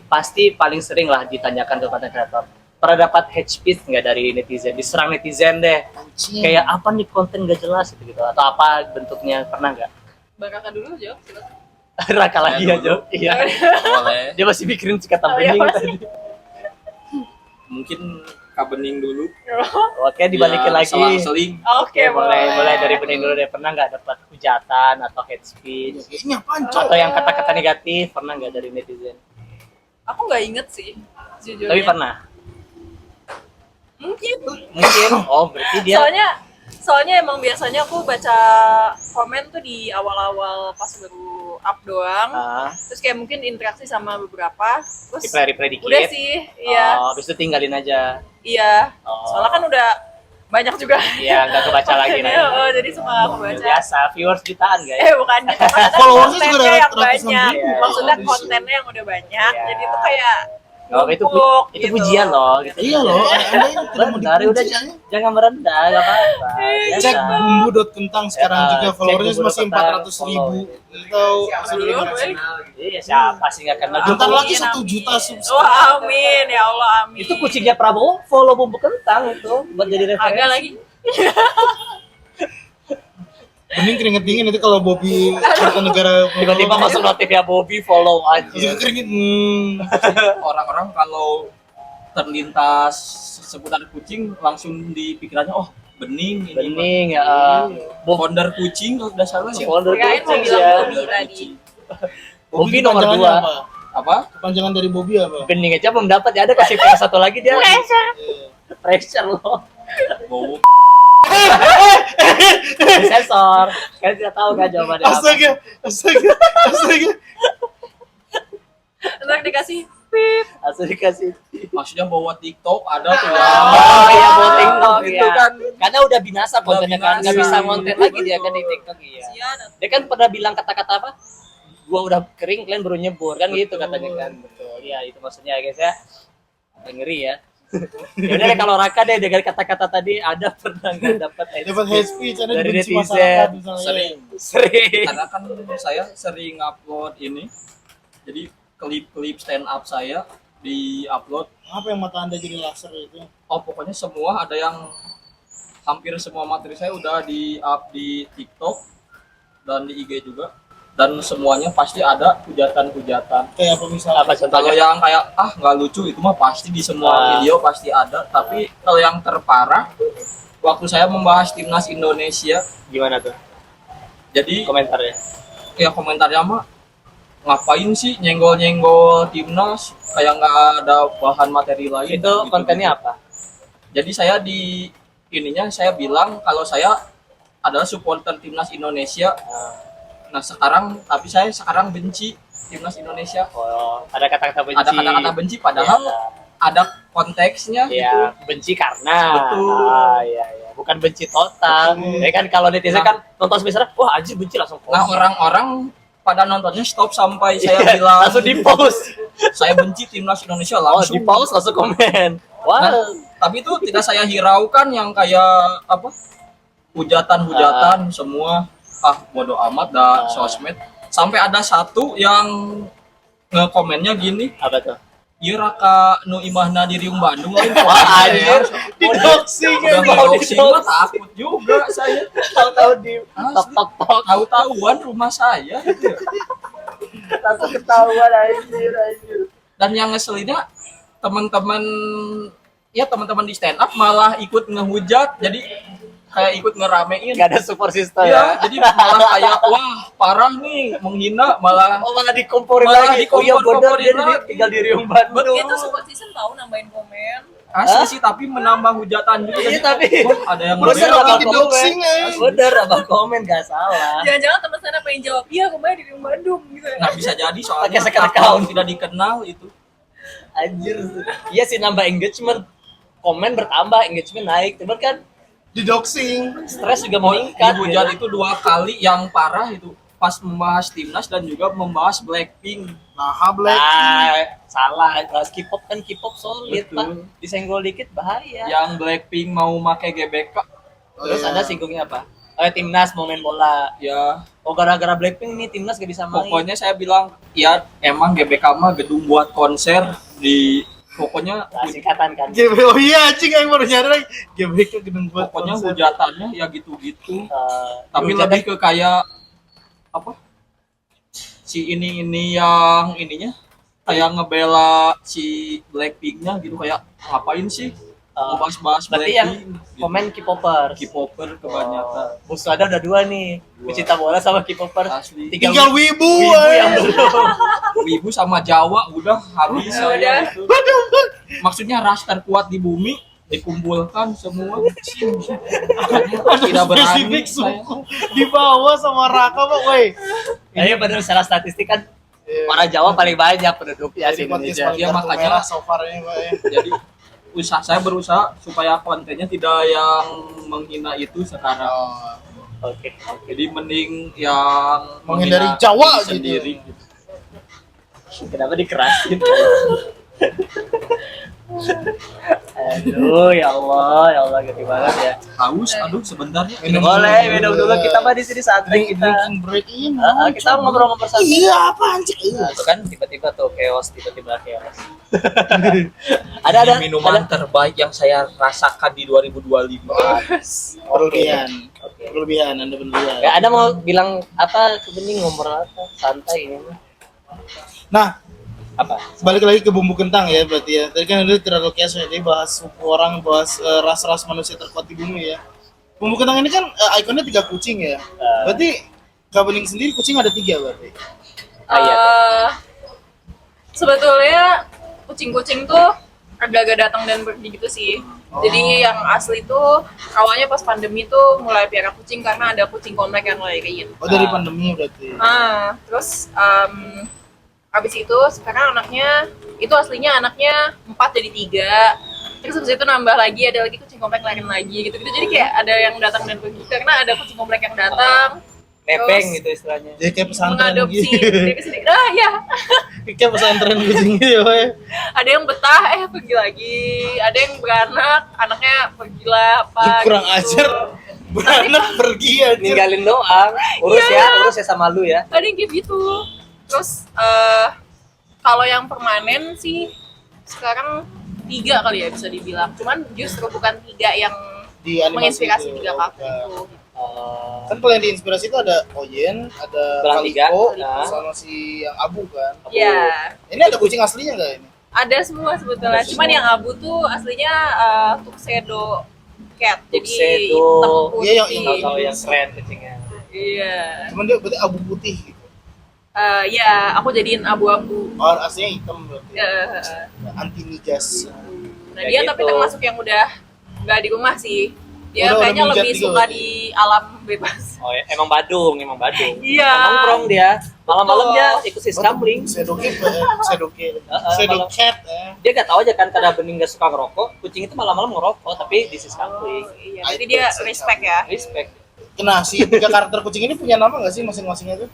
Speaker 1: pasti paling sering lah ditanyakan ke content creator. Pernah dapat hate speech nggak dari netizen? Diserang netizen deh. Kayak apa nih konten gak jelas gitu atau apa bentuknya, pernah nggak?
Speaker 3: Bakal dulu jawab. silakan.
Speaker 1: Raka lagi
Speaker 4: Saya
Speaker 1: ya Jo. Iya.
Speaker 4: Boleh.
Speaker 1: Dia masih mikirin si kata
Speaker 3: Oh, iya,
Speaker 1: Bening
Speaker 3: masih.
Speaker 1: tadi.
Speaker 4: Mungkin Kak Bening dulu.
Speaker 1: Oke, dibalikin
Speaker 4: Ya,
Speaker 1: lagi.
Speaker 4: selang-seling.
Speaker 3: Oke,
Speaker 1: Mulai dari Bening dulu deh. Pernah nggak dapat hujatan atau hate speech
Speaker 2: Kayaknya pancok.
Speaker 1: atau yang kata-kata negatif, pernah nggak dari netizen?
Speaker 3: Aku nggak inget sih, jujurnya.
Speaker 1: Tapi pernah.
Speaker 3: Mungkin.
Speaker 1: Mungkin. Oh, berarti dia
Speaker 3: Soalnya emang biasanya aku baca komen tuh di awal-awal pas baru up doang. Terus kayak mungkin interaksi sama beberapa. Terus
Speaker 1: reply dikit.
Speaker 3: udah sih, iya.
Speaker 1: Oh, habis itu tinggalin aja.
Speaker 3: Iya.
Speaker 1: Oh.
Speaker 3: Soalnya kan udah banyak juga.
Speaker 1: Iya, nggak kebaca lagi
Speaker 3: Iya,
Speaker 1: nanti.
Speaker 3: jadi suka aku baca.
Speaker 1: Biasa, viewers jutaan guys.
Speaker 3: Bukan gitu. Maksudnya
Speaker 2: Followersnya juga
Speaker 3: kontennya yang
Speaker 2: ratusan
Speaker 3: banyak.
Speaker 1: ribu.
Speaker 3: Maksudnya
Speaker 2: Iya.
Speaker 3: kontennya yang udah banyak.
Speaker 1: Iya.
Speaker 3: Jadi itu kayak
Speaker 1: Oh, itu
Speaker 3: numpuk gitu.
Speaker 1: pujian loh. Gitu.
Speaker 2: Iya loh, Anda ini tidak mau
Speaker 1: Benar, udah
Speaker 2: dipuji.
Speaker 1: jangan merendah, nggak apa-apa. Biasa.
Speaker 2: Cek bumbu.kentang sekarang
Speaker 1: Ya,
Speaker 2: juga
Speaker 1: cek
Speaker 2: followersnya
Speaker 1: bumbu
Speaker 2: masih
Speaker 1: kentang,
Speaker 2: 400.000.
Speaker 1: follow.
Speaker 2: Tahu
Speaker 3: Belum, boy.
Speaker 1: Iya, siapa sih nggak kenal?
Speaker 2: Bentar
Speaker 1: Bumbu-
Speaker 2: lagi
Speaker 3: Amin,
Speaker 2: 1
Speaker 3: amin.
Speaker 2: juta subscriber.
Speaker 3: Wah, amin. Ya Allah, amin.
Speaker 1: Itu kucingnya Prabowo follow bumbu kentang itu buat jadi referensi.
Speaker 3: Agak lagi.
Speaker 2: Mending keringet dingin nanti kalau Bobby Kertanegara
Speaker 1: Tiba-tiba masuk notif ya Bobby follow aja.
Speaker 2: juga keringet.
Speaker 4: Orang-orang kalau terlintas seputar kucing langsung di pikirannya oh Bening ini.
Speaker 1: Bening ya.
Speaker 4: Founder kucing kalau tidak salah sih.
Speaker 1: Founder
Speaker 3: Kirain mau
Speaker 1: kucing
Speaker 3: bilang
Speaker 1: ya.
Speaker 3: Bobby tadi.
Speaker 1: Bobby nomor
Speaker 2: kepanjangannya
Speaker 1: 2.
Speaker 2: apa?
Speaker 4: Apa?
Speaker 2: Kepanjangan dari Bobby apa?
Speaker 1: Bening aja belum dapat ya, ada kasih PS satu lagi dia. Pressure loh.
Speaker 4: Bowo.
Speaker 1: Sensor. Kalian tidak tahu kan jawabannya apa.
Speaker 2: Astaga.
Speaker 3: Ntar dikasih pip.
Speaker 1: Langsung dikasih.
Speaker 4: Maksudnya bawa TikTok ada tuh ya.
Speaker 1: Oh iya, buat TikTok
Speaker 4: Itu
Speaker 1: ya.
Speaker 4: kan.
Speaker 1: Karena udah binasa kontennya kan, nggak
Speaker 4: binasa.
Speaker 1: bisa konten lagi dia kan di TikTok ya.
Speaker 3: Sian.
Speaker 1: Dia kan pernah bilang kata-kata apa? Gua udah kering, kalian baru nyebur kan gitu katanya kan. Betul. Iya, itu maksudnya ya guys ya. Ngeri ya. Ya udah deh, kalau Raka deh dengan kata-kata tadi ada pernah nggak dapat
Speaker 2: Dapat hate speech ada
Speaker 1: dari
Speaker 2: dibenci
Speaker 1: netizen?
Speaker 2: masyarakat misalnya.
Speaker 4: Sering.
Speaker 1: Sering.
Speaker 4: Karena kan saya sering upload ini. Jadi klip-klip stand up saya di-upload.
Speaker 2: Apa yang mata anda jadi laser itu?
Speaker 4: Oh, pokoknya semua ada yang hampir semua materi saya udah di-up di TikTok dan di IG juga. Dan semuanya pasti ada hujatan-hujatan.
Speaker 2: Kayak apa misalnya?
Speaker 1: Apa
Speaker 4: Kalau
Speaker 1: contohnya?
Speaker 4: yang kayak nggak lucu itu mah pasti di semua video pasti ada. Tapi kalau yang terparah waktu saya membahas timnas Indonesia,
Speaker 1: Gimana tuh
Speaker 4: jadi
Speaker 1: komentarnya?
Speaker 4: ya komentarnya mah ngapain sih nyenggol-nyenggol timnas kayak nggak ada bahan materi lain.
Speaker 1: Itu
Speaker 4: gitu,
Speaker 1: kontennya
Speaker 4: gitu.
Speaker 1: apa?
Speaker 4: Jadi saya di ininya saya bilang kalau saya adalah supporter timnas Indonesia. Nah tapi saya sekarang benci timnas Indonesia.
Speaker 1: Oh, ada kata-kata benci.
Speaker 4: Ada kata-kata benci padahal ada konteksnya gitu.
Speaker 1: Ya, benci karena.
Speaker 4: Betul.
Speaker 1: Iya. Bukan benci total. Ya kan kalau netizen kan nonton misalnya, wah anjir benci langsung.
Speaker 4: Nah orang-orang pada nontonnya stop sampai saya bilang
Speaker 1: langsung di post.
Speaker 4: saya benci timnas Indonesia
Speaker 1: Oh,
Speaker 4: langsung.
Speaker 1: di post langsung komen. Wah.
Speaker 4: Nah, tapi itu tidak saya hiraukan yang kayak apa hujatan-hujatan semua bodo amat dah sosmed. Sampai ada satu yang ngekomennya gini,
Speaker 1: Apa tuh?
Speaker 4: "Ieu raka nu imahna di Riung Bandung lain
Speaker 1: Wah, anjir.
Speaker 2: Didoxing
Speaker 4: Udah
Speaker 1: Mau
Speaker 4: doxing mah takut juga saya.
Speaker 1: Tahu-tahu di tok.
Speaker 4: Tahu-tahuan rumah saya gitu ya.
Speaker 1: Langsung ketahuan anjir.
Speaker 4: Dan yang ngeselinnya teman-teman di stand up malah ikut ngehujat, jadi kayak ikut ngeramein.
Speaker 1: Gak ada support system
Speaker 4: Iya,
Speaker 1: ya.
Speaker 4: jadi malah kayak wah parah nih menghina malah
Speaker 1: Oh, malah dikomporin
Speaker 4: Malah
Speaker 1: lagi. Oh iya bener
Speaker 4: dikompor-komporin
Speaker 1: dia
Speaker 4: lagi.
Speaker 1: tinggal di Riung Bandung.
Speaker 3: Itu support system tahu nambahin komen.
Speaker 4: asli sih tapi menambah hujatan juga.
Speaker 1: Iya,
Speaker 4: Jadi,
Speaker 1: tapi
Speaker 4: wah, ada yang
Speaker 1: bener
Speaker 2: Berusaha
Speaker 4: ngebela.
Speaker 1: abang
Speaker 2: di doxing,
Speaker 1: komen. Bener abang komen gak salah.
Speaker 3: Jangan-jangan teman saya pengen jawab, iya kemarin di Riung Bandung gitu ya.
Speaker 4: Nah bisa jadi soalnya
Speaker 1: Pakai second
Speaker 4: akun
Speaker 1: account.
Speaker 4: tidak dikenal itu.
Speaker 1: Anjir. Iya sih nambah engagement. Komen bertambah, engagement naik. Cuman kan
Speaker 2: Didoxing.
Speaker 1: stres juga
Speaker 4: Mau
Speaker 1: meningkat.
Speaker 4: dihujat
Speaker 1: gitu.
Speaker 4: itu 2 kali yang parah itu pas membahas timnas dan juga membahas Blackpink.
Speaker 2: Nah, Black.
Speaker 1: Salah. Bahas K-pop kan K-pop solid,
Speaker 4: Betul.
Speaker 1: Pak. Disenggol dikit bahaya.
Speaker 4: Yang Blackpink mau make GBK
Speaker 1: Terus ada singgungnya apa? Timnas mau main bola.
Speaker 4: ya
Speaker 1: Oh gara-gara Blackpink nih timnas gak bisa main.
Speaker 4: pokoknya saya bilang ya emang GBK mah gedung buat konser di pokoknya
Speaker 1: Nah, singkatan kan.
Speaker 2: Oh iya, anjing yang baru nyadar lagi. GBK gedung buat
Speaker 4: pokoknya
Speaker 2: konser.
Speaker 4: hujatannya ya gitu-gitu tapi
Speaker 1: Hujatan-
Speaker 4: lebih ke kayak apa si ini yang ininya kayak ngebela si Blackpinknya gitu kayak ngapain sih ngebahas-bahas
Speaker 1: berarti yang
Speaker 4: Blackpink gitu.
Speaker 1: komen K-popers.
Speaker 4: K-popper kebanyakan
Speaker 1: Musuh ada udah 2 nih. Pecinta bola sama K-popers.
Speaker 4: asli
Speaker 2: Tinggal wibu.
Speaker 1: Wibu yang belum.
Speaker 4: Wibu sama Jawa udah habis saya gitu. Maksudnya ras terkuat di bumi dikumpulkan semua tidak berani
Speaker 2: Spesifik
Speaker 4: saya.
Speaker 2: suku di bawah sama Raka, Pak, woi.
Speaker 1: Ini benar secara statistik kan
Speaker 2: Iya.
Speaker 1: orang Jawa paling banyak penduduknya di
Speaker 2: Jadi podcast
Speaker 1: Indonesia.
Speaker 2: paling
Speaker 4: Ya,
Speaker 2: kartu
Speaker 4: makanya-
Speaker 2: merah so far ini, Pak, ya.
Speaker 4: Jadi saya berusaha supaya kontennya tidak yang menghina itu sekarang.
Speaker 2: Oh.
Speaker 1: Oke.
Speaker 4: Jadi mending yang
Speaker 2: Menghindari
Speaker 4: menghina
Speaker 2: Jawa
Speaker 4: diri sendiri.
Speaker 2: gitu.
Speaker 1: Kenapa dikerasin? Aduh, ya Allah gede banget ya.
Speaker 4: Haus, aduh sebentar ya.
Speaker 2: Minum
Speaker 1: Boleh
Speaker 2: dulu.
Speaker 1: minum dulu, kita mah di sini santai kita.
Speaker 2: Drinking break ini.
Speaker 1: Kita ngobrol-ngobrol santai.
Speaker 2: Iya, apa anjing?
Speaker 1: Nah, itu kan tiba-tiba tuh chaos, tiba-tiba chaos. ada
Speaker 4: Minuman terbaik yang saya rasakan di 2025.
Speaker 2: Berlebihan.
Speaker 1: Oke.
Speaker 2: Berlebihan, Anda berlebihan.
Speaker 1: Ya, ada mau bilang apa ke Bening ngobrol apa? Santai ini mah.
Speaker 2: Nah,
Speaker 1: Apa?
Speaker 2: balik lagi ke bumbu kentang ya berarti ya. Tadi kan udah terlalu kias ya, jadi bahas suku orang, bahas ras-ras manusia terkuat di bumi ya. Bumbu kentang ini kan ikonnya 3 kucing ya. Berarti Kak Bening sendiri kucing ada 3 berarti.
Speaker 1: Iya.
Speaker 3: Sebetulnya kucing-kucing tuh agak-agak datang dan pergi gitu sih. Jadi yang asli tuh awalnya pas pandemi tuh mulai piara kucing karena ada kucing komplek yang ngelahirin.
Speaker 2: Oh, dari pandemi berarti.
Speaker 3: Terus habis itu sekarang anaknya itu aslinya anaknya 4 jadi 3. Terus habis itu nambah lagi ada lagi kucing komplek lain lagi gitu-gitu. Jadi kayak ada yang datang dan pergi karena ada kucing komplek yang datang.
Speaker 1: Nepeng
Speaker 3: Terus
Speaker 1: gitu istilahnya.
Speaker 2: Jadi kayak pesantren
Speaker 3: mengadopsi
Speaker 2: gitu.
Speaker 3: dari kesini. Ah ya,
Speaker 2: Kayak pesantren kucing gitu ya, Pak, ya.
Speaker 3: ada yang betah pergi lagi, ada yang beranak anaknya pergilah apa.
Speaker 2: Kurang
Speaker 3: gitu.
Speaker 2: ajar. Beranak pergi aja.
Speaker 1: Ninggalin doang. Urus
Speaker 3: Iya.
Speaker 1: ya sama lu ya.
Speaker 3: Ada yang kayak gitu. Terus Kalau yang permanen sih sekarang 3 kali ya bisa dibilang. Cuman justru bukan 3 yang
Speaker 2: Di animasi
Speaker 3: menginspirasi
Speaker 2: itu.
Speaker 3: 3 kaku
Speaker 2: Ya.
Speaker 3: itu.
Speaker 2: Kan kalau yang diinspirasi itu ada Oyen, ada
Speaker 1: Belang tiga.
Speaker 2: Kaliko,
Speaker 1: Nah.
Speaker 2: sama si yang Abu kan.
Speaker 3: Ya,
Speaker 2: Ini ada kucing aslinya nggak ini?
Speaker 3: ada semua sebetulnya.
Speaker 2: Ada
Speaker 3: Cuman
Speaker 2: semua.
Speaker 3: yang abu tuh aslinya tuxedo cat. Jadi
Speaker 1: Tuxedo.
Speaker 3: hitam putih.
Speaker 2: Iya, yang ini.
Speaker 1: Tahu-tahu yang keren kucingnya.
Speaker 3: Iya.
Speaker 2: Cuman dia berarti abu putih gitu.
Speaker 3: Ya, aku jadiin abu-abu.
Speaker 2: Oh, aslinya hitam berarti.
Speaker 3: Eh,
Speaker 2: Anti migas.
Speaker 3: Nah,
Speaker 1: Ya
Speaker 3: dia
Speaker 1: gitu.
Speaker 3: tapi termasuk yang udah nggak di rumah sih. Dia
Speaker 2: Udah
Speaker 3: kayaknya
Speaker 2: menjat
Speaker 3: lebih
Speaker 2: juga
Speaker 3: suka
Speaker 2: berarti.
Speaker 3: di alam bebas.
Speaker 1: Oh ya, emang Badung.
Speaker 3: Iya.
Speaker 1: Nongkrong dia. Malam-malam
Speaker 3: Betul.
Speaker 1: dia ikut si Scambling.
Speaker 2: Sedoke, Sedoke
Speaker 1: malam.
Speaker 2: cat.
Speaker 1: Dia gak tahu aja kan karena Bening gak suka ngerokok, kucing itu malam-malam ngerokok, tapi di si Scambling.
Speaker 3: Oh, iya. Jadi dia respect ya.
Speaker 1: Respect.
Speaker 2: Nah, si 3 karakter kucing ini punya nama nggak sih masing-masingnya tuh?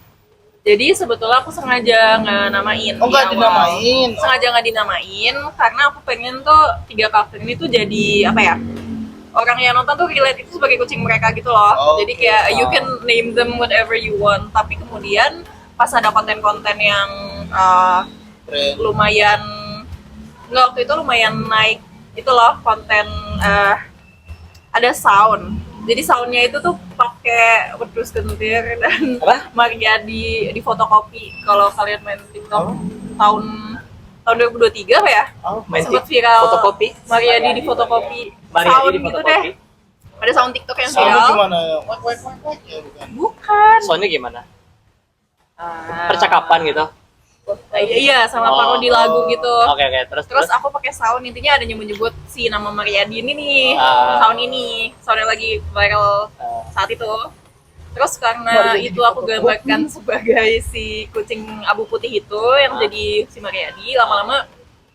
Speaker 3: Jadi sebetulnya aku sengaja nggak namain.
Speaker 2: Oh, nggak
Speaker 3: di awal.
Speaker 2: dinamain.
Speaker 3: Sengaja nggak dinamain karena aku pengen tuh 3 karakter ini tuh jadi apa ya? Orang yang nonton tuh relate itu sebagai kucing mereka gitu loh.
Speaker 2: Oh,
Speaker 3: Jadi
Speaker 2: oke.
Speaker 3: kayak you can name them whatever you want. Tapi kemudian pas ada konten-konten yang
Speaker 2: Keren.
Speaker 3: lumayan nggak waktu itu lumayan naik itu loh konten ada sound. Jadi soundnya itu tuh pakai wedus kentir dan
Speaker 1: Apa?
Speaker 3: Maria di fotokopi. Kalau kalian main TikTok tahun 2023 apa ya?
Speaker 2: Oh,
Speaker 1: Main
Speaker 3: Sempat viral.
Speaker 1: fotokopi.
Speaker 3: Maria di fotokopi.
Speaker 1: Mariadi
Speaker 3: Sound
Speaker 1: di
Speaker 3: gitu
Speaker 1: fotokopi.
Speaker 3: deh. Ada sound TikTok yang
Speaker 2: soundnya
Speaker 3: viral.
Speaker 2: gimana? Wek wek wek wek ya bukan.
Speaker 3: Bukan.
Speaker 1: Soundnya gimana?
Speaker 3: Ah.
Speaker 1: Percakapan gitu.
Speaker 3: Iya, sama
Speaker 1: Oh.
Speaker 3: parodi lagu gitu.
Speaker 1: Oke,
Speaker 3: Terus aku pakai sound intinya ada nyebut-nyebut si nama Mariadi ini nih.
Speaker 1: Ah.
Speaker 3: Sound ini, soundnya lagi viral saat itu. Terus karena
Speaker 2: Mariadi
Speaker 3: itu
Speaker 2: di
Speaker 3: aku
Speaker 2: fotokopi.
Speaker 3: gambarkan sebagai si kucing abu putih itu yang jadi si Mariadi, lama-lama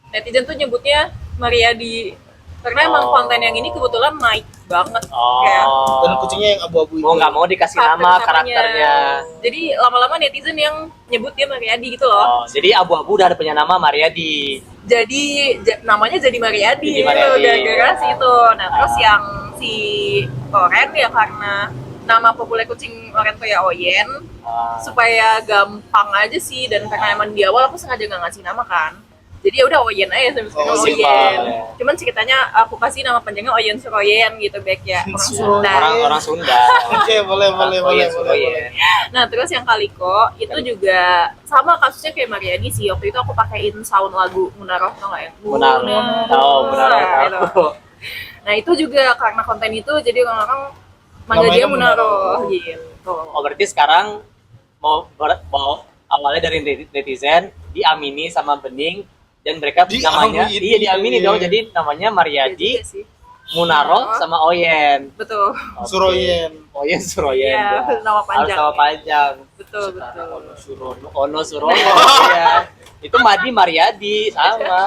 Speaker 3: netizen tuh nyebutnya Mariadi. Karena emang
Speaker 1: Oh.
Speaker 3: konten yang ini kebetulan naik banget. Kayak
Speaker 2: Dan
Speaker 1: Oh.
Speaker 2: kucingnya yang abu-abu itu.
Speaker 1: Mau nggak mau dikasih nama
Speaker 3: namanya.
Speaker 1: karakternya.
Speaker 3: Jadi lama-lama netizen yang nyebut dia Mariadi gitu loh.
Speaker 1: Oh, jadi abu-abu udah ada punya nama Mariadi.
Speaker 3: Jadi namanya jadi Mariadi
Speaker 1: Jadi
Speaker 3: gitu
Speaker 1: Mariadi.
Speaker 3: gara-gara si itu. Nah terus yang si Oren ya karena nama populer kucing Oren tuh ya Oyen, supaya gampang aja sih dan karena emang di awal aku sengaja nggak ngasih nama kan. Jadi ya udah Oyen aja sampai sekarang
Speaker 2: Oh,
Speaker 1: simpel,
Speaker 3: Oyen.
Speaker 1: ya.
Speaker 3: Cuman ceritanya aku kasih nama panjangnya Oyen Suroyen gitu baik ya orang
Speaker 2: Suroyen.
Speaker 3: Sunda.
Speaker 1: Orang Sunda.
Speaker 2: Oke, boleh boleh boleh
Speaker 1: Oyen,
Speaker 2: boleh.
Speaker 1: Oyen.
Speaker 2: boleh.
Speaker 3: Nah terus yang Kaliko itu juga sama kasusnya kayak Mariadi sih. Waktu itu aku pakein sound lagu Munaroh tau nggak ya?
Speaker 1: Munaroh. Tahu, Munaroh
Speaker 3: Gitu.
Speaker 1: tahu.
Speaker 3: Nah itu juga karena konten itu jadi orang-orang manggil
Speaker 2: Namanya
Speaker 3: dia Munaroh
Speaker 2: Munaroh.
Speaker 3: gitu.
Speaker 1: Oh, berarti sekarang mau awalnya dari netizen diamini sama Bening dan mereka namanya
Speaker 2: Diamini.
Speaker 1: diamini dong, jadi namanya
Speaker 3: Iya
Speaker 1: Mariadi,
Speaker 3: juga sih.
Speaker 1: Munaro sama Oyen.
Speaker 3: Betul.
Speaker 1: Oke.
Speaker 2: Suroyen.
Speaker 1: Oyen Suroyen.
Speaker 3: Iya,
Speaker 1: ya.
Speaker 3: nama
Speaker 1: Harus
Speaker 3: panjang.
Speaker 1: nama panjang.
Speaker 3: Betul,
Speaker 1: Sekarang
Speaker 3: betul.
Speaker 1: Ono Surono, Ono Surono ya. Itu Madi Mariadi sama.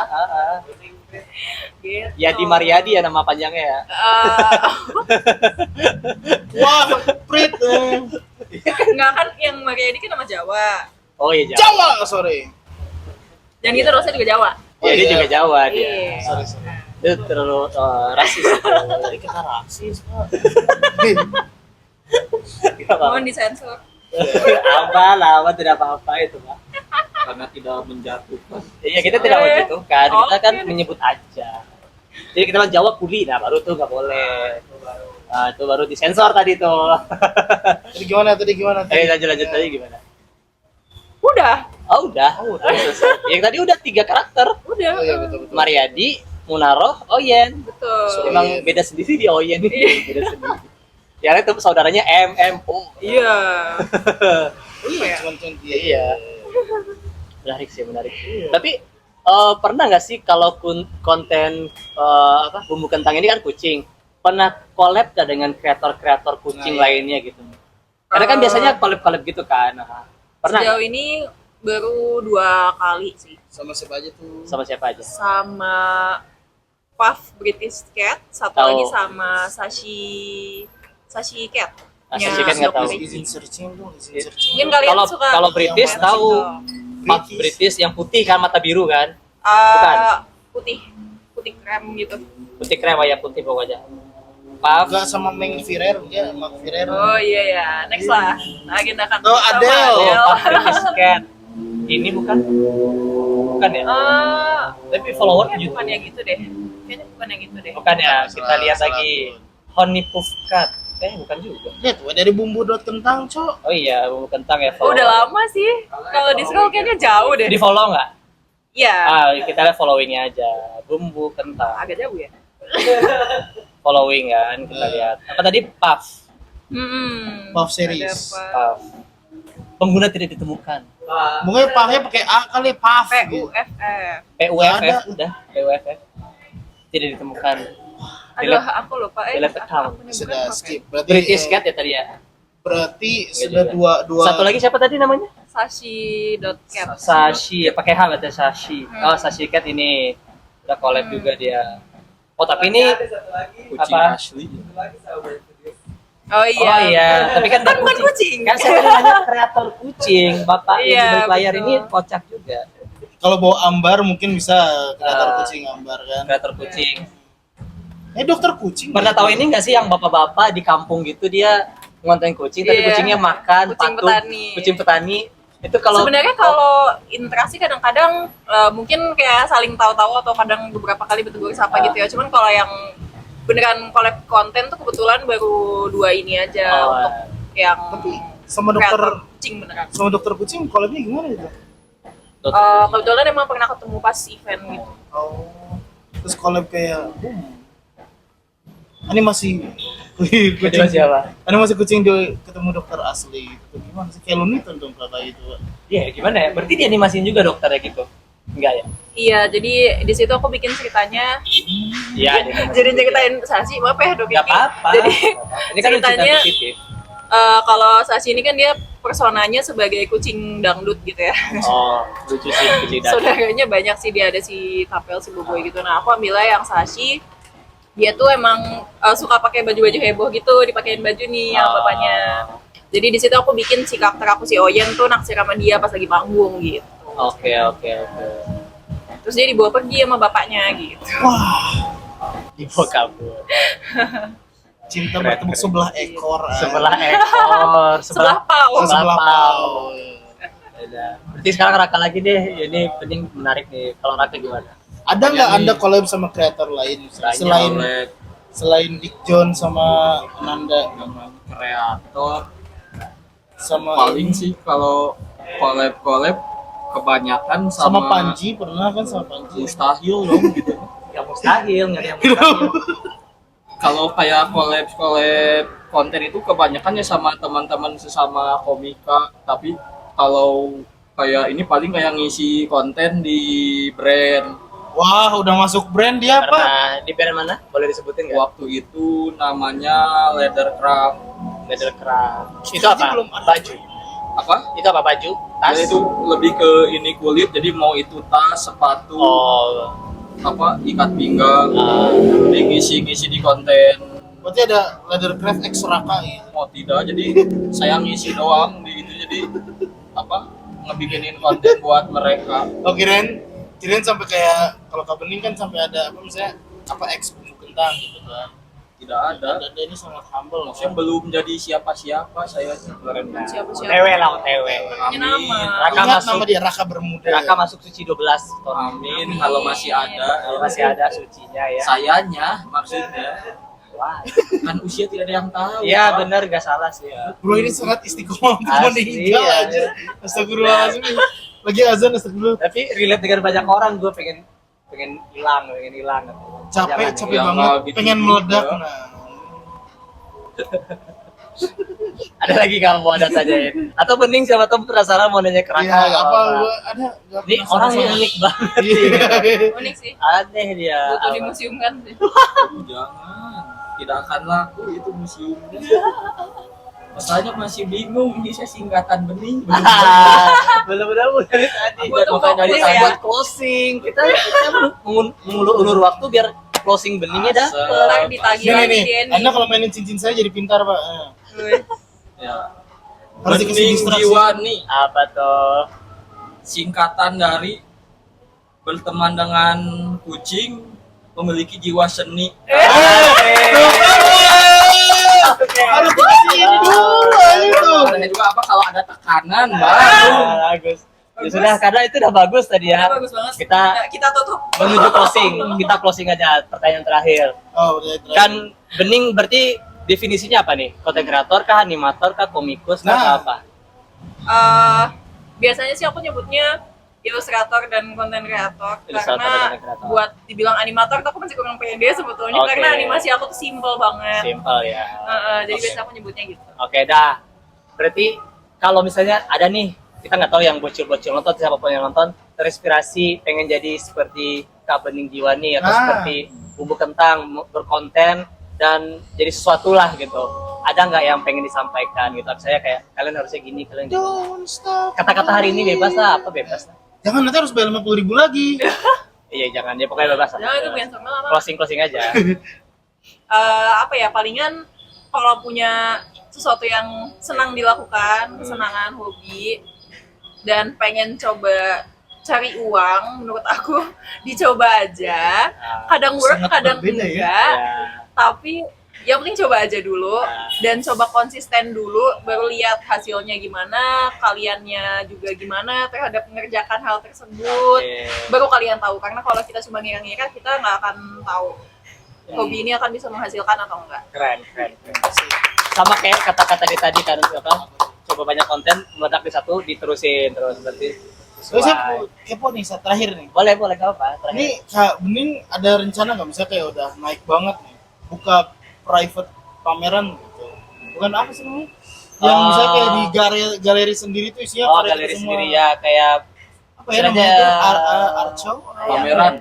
Speaker 3: Gitu.
Speaker 1: Yadi Mariadi ya nama panjangnya ya.
Speaker 2: Wah, Prit.
Speaker 3: Enggak kan yang Mariadi kan nama Jawa.
Speaker 1: Oh iya Jawa.
Speaker 2: Jawa, sorry.
Speaker 3: Dan gitu dosanya juga Jawa.
Speaker 2: Oh,
Speaker 1: Ya, dia
Speaker 2: iya.
Speaker 1: juga Jawa dia.
Speaker 3: Iya.
Speaker 2: Sorry, sorry.
Speaker 1: Dia terlalu rasis.
Speaker 2: Tadi kita rasis, Pak.
Speaker 3: Mohon disensor.
Speaker 1: Apa tidak apa-apa itu Pak.
Speaker 4: Karena tidak menjatuhkan.
Speaker 1: Iya kita tidak menjatuhkan, kita kan
Speaker 3: Oke.
Speaker 1: menyebut aja. Jadi kita bilang Jawa kuli, nah baru tuh nggak boleh. Nah, itu baru disensor tadi tuh.
Speaker 2: Tadi gimana? Tadi gimana?
Speaker 1: Lanjut tadi gimana?
Speaker 3: Udah,
Speaker 1: Oh udah, selesai. Yang tadi udah 3 karakter.
Speaker 3: udah.
Speaker 2: Oh iya, betul betul.
Speaker 1: Mariadi, Munaroh, Oyen.
Speaker 3: Betul.
Speaker 1: Emang beda sendiri di Oyen ini. Beda sendiri. Yang itu saudaranya MMO.
Speaker 3: Iya.
Speaker 2: Cuman dia.
Speaker 1: Iya. Menarik sih, menarik. Tapi pernah nggak sih kalau konten bumbu kentang ini kan kucing, pernah collab nggak dengan kreator-kreator kucing
Speaker 2: Nah,
Speaker 1: lainnya gitu? Karena kan biasanya collab-collab gitu kan. Nah, pernah nggak?
Speaker 3: Sejauh ini baru 2 kali sih.
Speaker 2: Sama siapa aja tuh?
Speaker 1: Sama siapa aja?
Speaker 3: Sama Puff British Cat, satu
Speaker 1: Tahu.
Speaker 3: lagi sama Sashi Cat.
Speaker 1: Sashi Cat nggak tahu.
Speaker 2: Izin searching dong, izin searching.
Speaker 3: Mungkin kalian
Speaker 1: Kalau
Speaker 3: suka
Speaker 1: kalau British
Speaker 2: yang
Speaker 1: tahu, Puff
Speaker 2: British.
Speaker 1: British yang putih kan mata biru kan?
Speaker 3: Bukan. Putih krem gitu.
Speaker 1: Putih krem ya putih pokoknya. Puff.
Speaker 2: Enggak sama Meng Firer, ya, Mak Firer.
Speaker 3: Oh iya ya, next lah. Agenda kan.
Speaker 2: Oh,
Speaker 3: sama
Speaker 2: Adele.
Speaker 1: Oh,
Speaker 3: Adele.
Speaker 1: Puff British Cat. Ini bukan? bukan ya? Tapi followernya
Speaker 3: Kayaknya
Speaker 1: YouTube.
Speaker 3: bukan yang gitu deh. Kayaknya bukan yang gitu deh.
Speaker 1: Bukan ya, kita lihat lagi. Honey Puff Cat. Bukan juga.
Speaker 2: Lihat, wah, dari bumbu dot kentang, Cok.
Speaker 1: Oh iya, bumbu kentang ya.
Speaker 3: Oh, udah lama sih. Kalau di scroll kayaknya jauh deh.
Speaker 1: Di follow nggak?
Speaker 3: Iya.
Speaker 1: Kita lihat followingnya aja. Bumbu kentang.
Speaker 3: Agak jauh ya.
Speaker 1: Following kan, kita lihat. Apa tadi? Puff.
Speaker 2: Puff series.
Speaker 1: Puff. Pengguna tidak ditemukan.
Speaker 2: Mungkin puffnya pakai A kali, puff. gitu.
Speaker 3: PUFF.
Speaker 1: PUFF udah. PUFF tidak ditemukan.
Speaker 3: Aduh, aku lupa.
Speaker 1: Delete account.
Speaker 3: akunnya
Speaker 2: Sudah
Speaker 3: bukan
Speaker 2: skip. Berarti
Speaker 1: British Cat ya tadi ya.
Speaker 2: Berarti sudah dua.
Speaker 1: Satu lagi siapa tadi namanya?
Speaker 3: Sashi.cat.
Speaker 1: Sashi, ya pakai H berarti Sashi. Oh, Sashi Cat ini udah collab juga dia. Oh, tapi ini
Speaker 4: Kucing
Speaker 1: apa?
Speaker 4: asli.
Speaker 3: Oh iya.
Speaker 1: Oh iya, tapi kan
Speaker 3: Kan bukan kucing.
Speaker 1: Kan saya tadi nanya kreator kucing. Bapak yang
Speaker 3: Iya,
Speaker 1: di balik layar
Speaker 3: betul.
Speaker 1: ini kocak juga.
Speaker 2: Kalau bawa ambar mungkin bisa kreator
Speaker 1: Ah.
Speaker 2: kucing ambar kan.
Speaker 1: Kreator kucing.
Speaker 2: Dokter kucing.
Speaker 1: Pernah tahu ini nggak sih yang bapak-bapak di kampung gitu dia ngonten kucing tapi
Speaker 3: Iya.
Speaker 1: kucingnya makan
Speaker 3: Kucing
Speaker 1: patung,
Speaker 3: petani.
Speaker 1: kucing petani. Itu kalau
Speaker 3: Sebenarnya kalau interaksi kadang-kadang mungkin kayak saling tahu-tahu atau kadang beberapa kali bertegur sapa gitu ya. Cuman kalau yang beneran collab konten tuh kebetulan baru 2 ini aja
Speaker 1: Oh,
Speaker 3: untuk yang
Speaker 2: Tapi sama dokter
Speaker 3: kreator kucing beneran.
Speaker 2: sama dokter kucing collabnya gimana itu?
Speaker 3: Kebetulan emang pernah ketemu pas event gitu.
Speaker 2: Oh. Terus collab kayak animasi
Speaker 1: Jadi siapa?
Speaker 2: animasi kucing dia ketemu dokter asli itu gimana sih? Kayak Looney Tunes dong kakak itu.
Speaker 1: Iya, gimana ya? Berarti dia animasiin juga dokternya gitu. Enggak ya?
Speaker 3: Iya, jadi di situ aku bikin ceritanya.
Speaker 1: Iya,
Speaker 3: Jadi ceritain Sashi, maaf ya dok.
Speaker 1: enggak apa-apa.
Speaker 3: Jadi
Speaker 1: Ini kan cerita
Speaker 3: ceritanya-
Speaker 1: positif.
Speaker 3: kalau Sashi ini kan dia personanya sebagai kucing dangdut gitu ya.
Speaker 1: Oh, lucu sih kucing dan.
Speaker 3: Saudaranya banyak sih, dia ada si Tapel, si Boboy gitu. Nah aku ambilnya yang Sashi, dia tuh emang suka pakai baju-baju heboh gitu, dipakein baju nih yang bapaknya. Jadi di situ aku bikin si karakter aku si Oyen tuh naksir sama dia pas lagi panggung gitu.
Speaker 1: Oke.
Speaker 3: Terus dia dibawa pergi sama bapaknya gitu.
Speaker 1: Ibu kabur.
Speaker 2: Cinta
Speaker 1: Keren,
Speaker 2: bertemu
Speaker 1: keren.
Speaker 2: sebelah ekor.
Speaker 1: Sebelah ekor,
Speaker 3: Sebelah pau.
Speaker 1: sebelah
Speaker 2: pau.
Speaker 1: pau. Beda. Berarti sekarang Raka lagi deh. Ini penting menarik nih. Kalau Raka gimana?
Speaker 2: Ada nggak
Speaker 4: Banyak
Speaker 2: Anda
Speaker 4: nih.
Speaker 2: collab sama kreator lain selain
Speaker 4: Collab
Speaker 2: selain Dick John sama Ananda
Speaker 4: kreator
Speaker 2: sama
Speaker 4: paling sih kalau collab kebanyakan
Speaker 2: sama
Speaker 4: sama
Speaker 2: Panji pernah kan sama Panji.
Speaker 4: mustahil dong gitu.
Speaker 1: Gak mustahil, nggak ada yang mustahil.
Speaker 4: Kalau kayak collab konten itu kebanyakan ya sama teman-teman sesama komika, tapi kalau kayak ini paling kayak ngisi konten di brand.
Speaker 2: Wah, udah masuk brand dia apa?
Speaker 1: Pernah di brand mana? Boleh disebutin nggak?
Speaker 4: Waktu itu namanya Leathercraft.
Speaker 1: Leathercraft. Itu apa?
Speaker 2: belum ada.
Speaker 1: Baju.
Speaker 4: Apa?
Speaker 1: Itu apa baju? Tas?
Speaker 4: Jadi itu lebih ke ini kulit, jadi mau itu tas, sepatu,
Speaker 1: Oh.
Speaker 4: apa ikat pinggang,
Speaker 1: Ah.
Speaker 4: ngisi di konten.
Speaker 2: Berarti ada Leathercraft X Raka ya.
Speaker 4: Mau tidak, jadi saya ngisi doang di itu, jadi apa ngebikinin konten buat mereka.
Speaker 2: Oh kirain sampai kayak kalau Kak Bening kan sampai ada apa misalnya apa X bumbu kentang gitu kan.
Speaker 4: Tidak ada.
Speaker 2: Dan ini sangat humble
Speaker 4: Maksudnya belum jadi siapa-siapa saya keren.
Speaker 3: Siapa-siapa.
Speaker 1: TW lah, TW.
Speaker 3: Punya nama.
Speaker 1: Raka
Speaker 2: Ingat
Speaker 1: masuk.
Speaker 2: nama dia Raka Bermuda.
Speaker 1: Raka masuk suci 12 ton.
Speaker 4: Amin kalau masih ada.
Speaker 1: Kalau masih ada sucinya ya.
Speaker 4: Sayanya maksudnya
Speaker 1: Wah.
Speaker 4: kan usia tidak ada yang tahu.
Speaker 1: Iya
Speaker 4: Pak.
Speaker 1: benar, gak salah sih ya.
Speaker 2: Bro ini sangat istiqomah untuk
Speaker 1: Asli,
Speaker 2: meninggal
Speaker 1: ya.
Speaker 2: aja. Astagfirullahaladzim. Lagi azan astagfirullah.
Speaker 1: Tapi relate dengan banyak orang, gue pengen hilang.
Speaker 2: Capek
Speaker 4: Ya,
Speaker 2: banget.
Speaker 4: nggak gitu
Speaker 2: Pengen
Speaker 4: juga.
Speaker 2: meledak. Nah.
Speaker 1: Ada lagi nggak mau ada tanyain? Atau mending siapa tahu penasaran mau nanya ke Raka?
Speaker 2: Iya,
Speaker 1: nggak
Speaker 2: apa
Speaker 1: apa-apa.
Speaker 2: gua ada nggak
Speaker 1: Ini
Speaker 2: penasaran
Speaker 1: orang
Speaker 2: sama-
Speaker 1: yang unik banget.
Speaker 2: Iya.
Speaker 3: Unik sih.
Speaker 1: Aneh dia.
Speaker 3: Butuh di
Speaker 1: Apa?
Speaker 3: museum kan.
Speaker 4: Jangan, tidak akan laku itu museumnya. Masalahnya masih bingung, ini saya singkatan bening.
Speaker 1: Bener-bener dari tadi.
Speaker 3: Buat
Speaker 1: Makanya dari
Speaker 3: fokus ya.
Speaker 1: buat closing. Kita mengulur waktu biar closing beningnya
Speaker 4: Asal.
Speaker 1: dapet.
Speaker 3: Ntar ditagih
Speaker 2: Gini
Speaker 3: lagi
Speaker 2: nih,
Speaker 3: di ending.
Speaker 2: Anda kalau mainin cincin saya jadi pintar pak.
Speaker 4: Ya.
Speaker 2: Harus dikasih
Speaker 4: Bening
Speaker 2: distraksi.
Speaker 4: jiwa nih,
Speaker 1: Apa tuh?
Speaker 4: singkatan dari berteman dengan kucing, memiliki jiwa seni.
Speaker 2: Harus dikasih ini dulu itu.
Speaker 4: Ada juga apa kalau ada tekanan, Bang?
Speaker 1: Bagus. Ya sudah, karena itu udah bagus tadi ya.
Speaker 3: Udah bagus banget.
Speaker 1: Kita
Speaker 3: tutup.
Speaker 1: menuju closing. Kita closing aja, pertanyaan terakhir.
Speaker 2: Oh, udah terakhir.
Speaker 1: Kan Bening berarti definisinya apa nih? Konten kreator kah, animator kah, komikus kah, atau apa?
Speaker 3: Biasanya sih aku nyebutnya ilustrator dan konten kreator,
Speaker 1: Ilustrator dan
Speaker 3: karena
Speaker 1: konten kreator.
Speaker 3: buat dibilang animator tuh aku masih kurang pede sebetulnya,
Speaker 1: Oke.
Speaker 3: karena animasi aku tuh simple banget.
Speaker 1: Simple ya.
Speaker 3: Jadi
Speaker 1: Oke.
Speaker 3: biasa aku nyebutnya gitu.
Speaker 1: Oke dah. Berarti kalau misalnya ada nih, kita nggak tahu yang bocil-bocil nonton, siapapun yang nonton, terinspirasi pengen jadi seperti Kak Bening Jiwani atau seperti Bumbu Kentang berkonten dan jadi sesuatu lah gitu. Ada nggak yang pengen disampaikan gitu? Saya kayak kalian harusnya gini, kalian gini.
Speaker 2: Don't stop.
Speaker 1: Kata-kata hari ini bebas lah, apa bebas lah.
Speaker 2: Jangan nanti harus bayar 50.000 lagi.
Speaker 1: Iya jangan, ya pokoknya bebas lah.
Speaker 3: Jangan itu brainstorm lama.
Speaker 1: Closing aja.
Speaker 3: Apa ya, palingan kalau punya sesuatu yang senang dilakukan, kesenangan, hobi, dan pengen coba cari uang, menurut aku dicoba aja. Kadang work,
Speaker 2: Sangat
Speaker 3: kadang
Speaker 2: berbeda ya.
Speaker 3: enggak.
Speaker 1: Ya.
Speaker 3: Tapi yang penting coba aja dulu
Speaker 1: Ya.
Speaker 3: dan coba konsisten dulu, baru lihat hasilnya gimana, kaliannya juga gimana terhadap mengerjakan hal tersebut.
Speaker 1: Oke.
Speaker 3: Baru kalian tahu, karena kalau kita cuma ngira-ngira kita nggak akan tahu hobi ini akan bisa menghasilkan atau enggak.
Speaker 1: Keren. Sama kayak kata-kata tadi kan apa? Coba banyak konten, meledak di satu, diterusin terus berarti.
Speaker 2: Terus saya kepo nih, saat terakhir nih.
Speaker 1: Boleh gak apa? Terakhir.
Speaker 2: Ini Kak Bening ada rencana nggak, misalnya kayak udah naik banget nih, buka private pameran gitu? Bukan apa sih namanya? Yang misalnya kayak di galeri sendiri tuh isinya karya
Speaker 1: galeri
Speaker 2: semua.
Speaker 1: sendiri ya, kayak
Speaker 2: Apa ya namanya
Speaker 1: istilahnya,
Speaker 2: tuh? Art show?
Speaker 4: Pameran.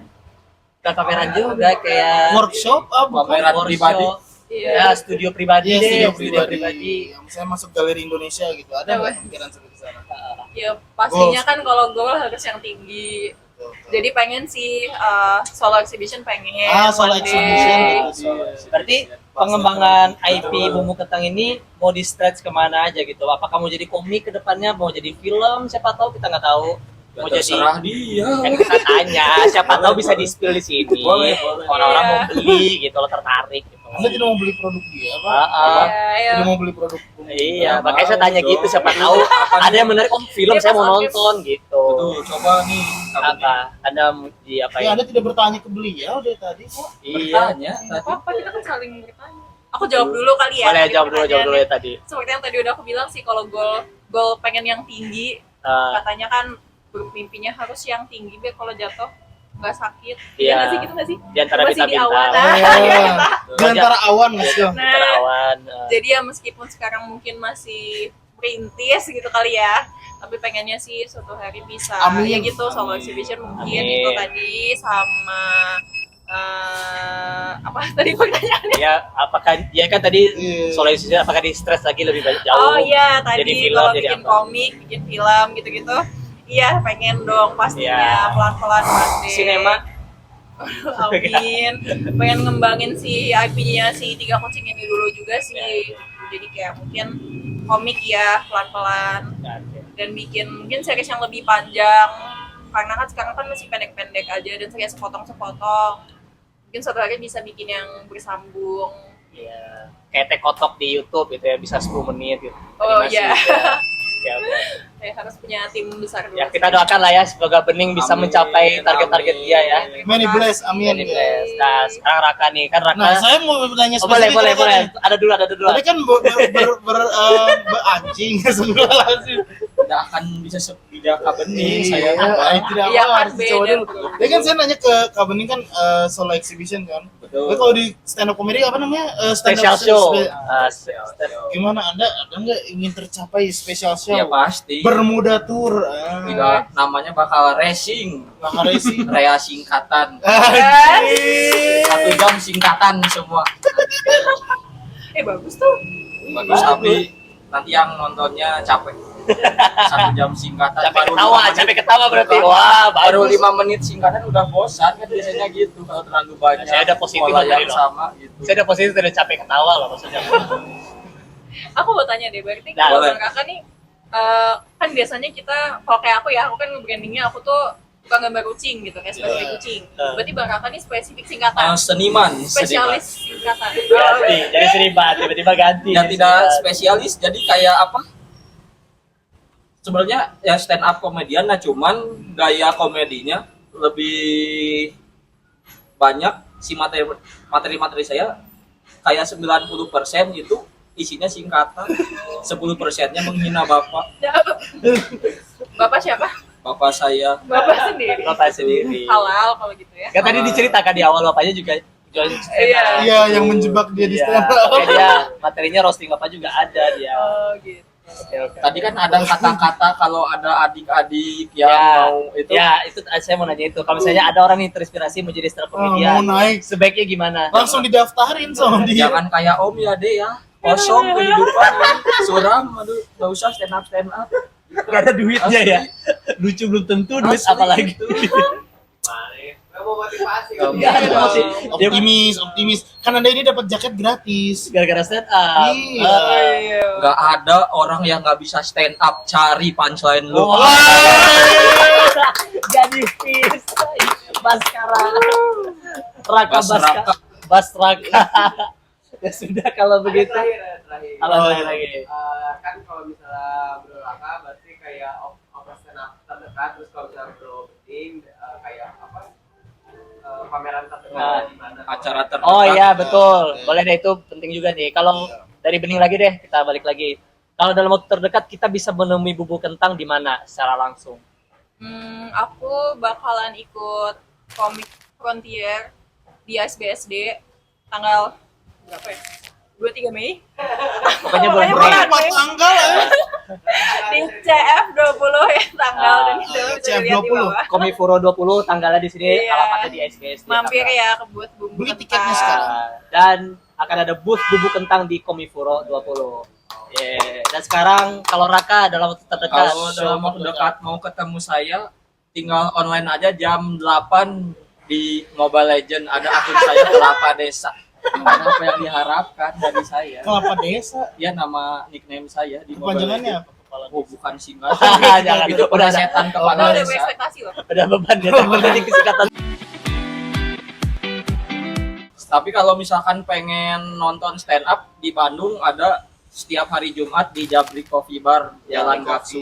Speaker 1: bukan pameran juga kayak
Speaker 2: Workshop? Bukan.
Speaker 4: Pameran
Speaker 1: workshop.
Speaker 4: pribadi.
Speaker 1: Ya, studio pribadi
Speaker 2: Iya,
Speaker 1: deh,
Speaker 2: studio pribadi. Yang misalnya masuk galeri Indonesia gitu. Ada nggak pikiran seperti sana?
Speaker 3: Ya pastinya kan kalau goal harus yang tinggi. Jadi pengen sih solo exhibition pengen.
Speaker 2: Solo
Speaker 3: one day.
Speaker 2: exhibition gitu.
Speaker 1: Berarti pengembangan IP Bumbu Kentang ini mau di stretch kemana aja gitu? Apakah mau jadi komik ke depannya, mau jadi film? Siapa tahu, kita nggak tahu.
Speaker 4: Ya,
Speaker 1: Mau jadi
Speaker 4: terserah dia.
Speaker 1: kan kita tanya, siapa tahu bisa di spill di sini.
Speaker 4: Boleh.
Speaker 1: Orang-orang
Speaker 3: Iya.
Speaker 1: mau beli gitu loh, tertarik gitu.
Speaker 2: Anda tidak mau beli produk dia, Pak?
Speaker 3: Iya.
Speaker 2: Tidak mau beli produk
Speaker 1: Iya,
Speaker 4: Ya,
Speaker 1: makanya saya
Speaker 4: mau
Speaker 1: tanya
Speaker 4: dong.
Speaker 1: gitu, siapa tahu ada yang menarik, oh film
Speaker 3: Iya,
Speaker 1: saya mau
Speaker 3: pas
Speaker 1: nonton gitu.
Speaker 4: Tuh, coba nih
Speaker 1: Apa? Anda di apa
Speaker 2: Ya,
Speaker 1: ya?
Speaker 2: Anda tidak bertanya ke beliau dari tadi kok.
Speaker 1: Iya.
Speaker 4: bertanya tadi.
Speaker 3: Apa kita kan saling bertanya. Aku jawab dulu kali ya.
Speaker 1: Boleh
Speaker 3: tadi
Speaker 1: jawab dulu ya
Speaker 3: pertanyaannya.
Speaker 1: tadi.
Speaker 3: Seperti yang tadi udah aku bilang sih, kalau goal pengen yang tinggi,
Speaker 1: Eh,
Speaker 3: katanya kan mimpinya harus yang tinggi biar kalau jatuh nggak sakit.
Speaker 1: Iya.
Speaker 3: Nggak sih gitu nggak sih?
Speaker 1: di antara
Speaker 3: Masih di
Speaker 1: bintang-bintang.
Speaker 3: awan.
Speaker 2: Di antara awan, Mas Yo.
Speaker 1: Di antara awan.
Speaker 3: Jadi ya meskipun sekarang mungkin masih perintis gitu kali ya, tapi pengennya sih suatu hari bisa.
Speaker 2: Amin.
Speaker 3: Ya gitu, solo exhibition mungkin
Speaker 1: Amin.
Speaker 3: itu tadi, sama apa tadi pertanyaannya?
Speaker 1: Ya, apakah dia kan tadi
Speaker 2: Iya.
Speaker 1: solusinya apakah di stres lagi lebih banyak jauh?
Speaker 3: Oh iya,
Speaker 1: Jadi
Speaker 3: tadi
Speaker 1: film,
Speaker 3: kalau
Speaker 1: jadi
Speaker 3: bikin
Speaker 1: apa?
Speaker 3: komik, bikin film gitu-gitu. Iya, pengen dong pastinya,
Speaker 1: Iya.
Speaker 3: pelan-pelan one day.
Speaker 1: Sinema.
Speaker 3: Amin. Pengen ngembangin si IP-nya si Tiga Kucing ini dulu juga sih. Jadi kayak mungkin komik ya, pelan-pelan. Dan bikin mungkin series yang lebih panjang. Karena kan sekarang kan masih pendek-pendek aja dan series sepotong-sepotong. Mungkin suatu hari bisa bikin yang bersambung.
Speaker 1: Iya. Kayak teh kotok di YouTube gitu ya, bisa 10 menit gitu.
Speaker 3: Oh,
Speaker 1: Animasi
Speaker 3: iya.
Speaker 1: gitu ya. Oke, oke.
Speaker 3: Harus punya tim besar dulu.
Speaker 1: Ya, kita doakan lah ya semoga Bening bisa
Speaker 4: Amin,
Speaker 1: mencapai target-target
Speaker 4: amin.
Speaker 1: dia ya.
Speaker 2: Many bless, amin.
Speaker 1: Ini bless. Nah, sekarang Raka nih, kan Raka.
Speaker 2: Nah, saya mau bertanya
Speaker 1: Oh, boleh,
Speaker 2: spesifik
Speaker 1: boleh,
Speaker 2: Raka
Speaker 1: boleh.
Speaker 2: nih.
Speaker 1: Ada dulu.
Speaker 2: Tadi kan anjing sebenarnya langsung.
Speaker 4: Tidak akan bisa sepida Bening saya.
Speaker 2: Tidak
Speaker 3: Iya,
Speaker 2: apa,
Speaker 3: kan
Speaker 2: harus dicoba
Speaker 3: beda,
Speaker 2: dulu.
Speaker 3: bro.
Speaker 2: Tadi kan saya nanya ke Kak Bening kan solo exhibition kan.
Speaker 4: Betul.
Speaker 2: Tapi kalau di stand up comedy apa namanya? Stand
Speaker 1: Special
Speaker 2: up
Speaker 1: show.
Speaker 2: Gimana Anda ada nggak ingin tercapai special show?
Speaker 4: Ya pasti.
Speaker 2: Bermuda tour.
Speaker 4: Tidak, namanya bakal racing.
Speaker 2: Bakal racing.
Speaker 4: Rea singkatan.
Speaker 2: Anjing.
Speaker 4: 1 jam singkatan semua.
Speaker 3: Bagus tuh.
Speaker 4: Bagus, tapi nanti yang nontonnya capek. 1 jam singkatan.
Speaker 1: Capek
Speaker 4: baru 5 menit.
Speaker 1: capek ketawa berarti.
Speaker 4: Bukan.
Speaker 1: Wah,
Speaker 4: Baru
Speaker 1: baru
Speaker 4: 5 menit singkatan udah bosan kan biasanya gitu kalau terlalu banyak.
Speaker 1: Saya udah positif
Speaker 4: pola
Speaker 1: dari
Speaker 4: yang
Speaker 1: lo.
Speaker 4: sama gitu.
Speaker 1: Saya udah posisi udah capek ketawa loh maksudnya.
Speaker 3: Aku mau tanya deh, berarti
Speaker 1: Nah,
Speaker 3: kalau
Speaker 4: boleh.
Speaker 3: Bang Kakak nih, kan biasanya kita, kalau kayak aku ya, aku kan brandingnya aku tuh suka gambar kucing gitu, kayak spesifik
Speaker 2: Iya.
Speaker 3: kucing. Berarti Bang Kakak nih spesifik singkatan,
Speaker 4: Seniman,
Speaker 3: spesialis singkatan.
Speaker 1: Ganti, jadi seniman tiba-tiba ganti.
Speaker 4: yang
Speaker 1: jadi
Speaker 4: tidak
Speaker 1: seniman.
Speaker 4: spesialis jadi kayak apa? sebenarnya ya stand up komedian, nah cuman gaya komedinya lebih banyak. Si materi saya kayak 90% itu isinya singkatan, 10%-nya menghina bapak
Speaker 3: Bapak siapa?
Speaker 4: bapak saya.
Speaker 3: Bapak sendiri.
Speaker 1: Bapak sendiri.
Speaker 3: Halal kalau gitu ya.
Speaker 1: Kan tadi diceritakan di awal bapaknya juga jual stand up.
Speaker 3: Iya.
Speaker 2: Iya, yang menjebak dia di
Speaker 1: Iya.
Speaker 2: stand up.
Speaker 1: Oke, dia materinya roasting bapak juga ada dia.
Speaker 3: Oh gitu.
Speaker 1: Oke.
Speaker 4: Tadi kan ada kata-kata kalau ada adik-adik yang
Speaker 1: Ya,
Speaker 4: mau itu
Speaker 1: itu saya mau nanya itu. Kalau misalnya ada orang yang terinspirasi menjadi stand up
Speaker 2: mau
Speaker 1: comedian,
Speaker 2: naik
Speaker 1: sebaiknya gimana?
Speaker 2: langsung didaftarin sama dia.
Speaker 4: jangan kayak om ya deh ya, kosong kehidupan ini. Suram, aduh nggak usah stand up
Speaker 1: Gak ada duitnya ya. Lucu belum tentu duit
Speaker 4: Asli
Speaker 1: apalagi.
Speaker 4: gitu.
Speaker 1: Nggak ada motivasi. Dia
Speaker 2: Optimis. Kan Anda ini dapat jaket gratis.
Speaker 1: gara-gara stand up.
Speaker 2: Iya.
Speaker 4: Nggak ada orang yang nggak bisa stand up, cari punchline lu.
Speaker 1: Oh. Jadi fis. Baskara. Raka
Speaker 4: Basraka.
Speaker 1: Basraka. Ya sudah kalau begitu. Halo lagi.
Speaker 5: Kan kalau misalnya Bro Raka berarti kayak operasional terdekat, terus kalau misalnya Bro Bening kayak apa pameran terdekat di mana?
Speaker 4: Acara terdekat.
Speaker 1: Oh iya betul. Boleh deh, itu penting juga nih. Kalau dari Bening lagi deh, kita balik lagi. Kalau dalam waktu terdekat kita bisa menemui Bubuk Kentang di mana secara langsung?
Speaker 3: Aku bakalan ikut komik Frontier di SBSD tanggal berapa ya? 23 Mei.
Speaker 1: Pokoknya bulan
Speaker 3: Pokoknya
Speaker 1: Mei.
Speaker 3: bulan
Speaker 2: Empat tanggal ya.
Speaker 3: di CF 20 ya tanggal dan itu bisa
Speaker 2: CF
Speaker 3: dilihat di
Speaker 2: 20.
Speaker 3: bawah.
Speaker 1: Komifuro 20 tanggalnya di sini,
Speaker 3: Iya.
Speaker 1: alamatnya di SBS.
Speaker 3: Mampir ya ke booth Bumbu
Speaker 2: Beli
Speaker 3: Kentang.
Speaker 2: tiketnya sekarang.
Speaker 1: Dan akan ada booth Bubuk Kentang di Komifuro 20. Yeah. Dan sekarang kalau Raka dalam waktu terdekat,
Speaker 4: Kalau dalam waktu dekat mau ketemu saya, tinggal online aja jam 8 di Mobile Legend, ada akun saya Kelapa Desa. Apa yang diharapkan dari saya?
Speaker 2: Kelapa Desa.
Speaker 4: Ya nama nickname saya di Mobile
Speaker 2: Kepanjangannya
Speaker 4: Legend.
Speaker 2: apa? Kepala
Speaker 4: Oh bukan singa.
Speaker 1: Jangan.
Speaker 4: Itu
Speaker 1: Udah,
Speaker 4: setan
Speaker 3: Lo
Speaker 4: kepala
Speaker 3: udah
Speaker 4: desa.
Speaker 3: berekspektasi loh.
Speaker 1: udah beban ya, takut tadi kesingkatan.
Speaker 4: Tapi kalau misalkan pengen nonton stand up di Bandung ada setiap hari Jumat di Jabri Coffee Bar Jalan Gatsu.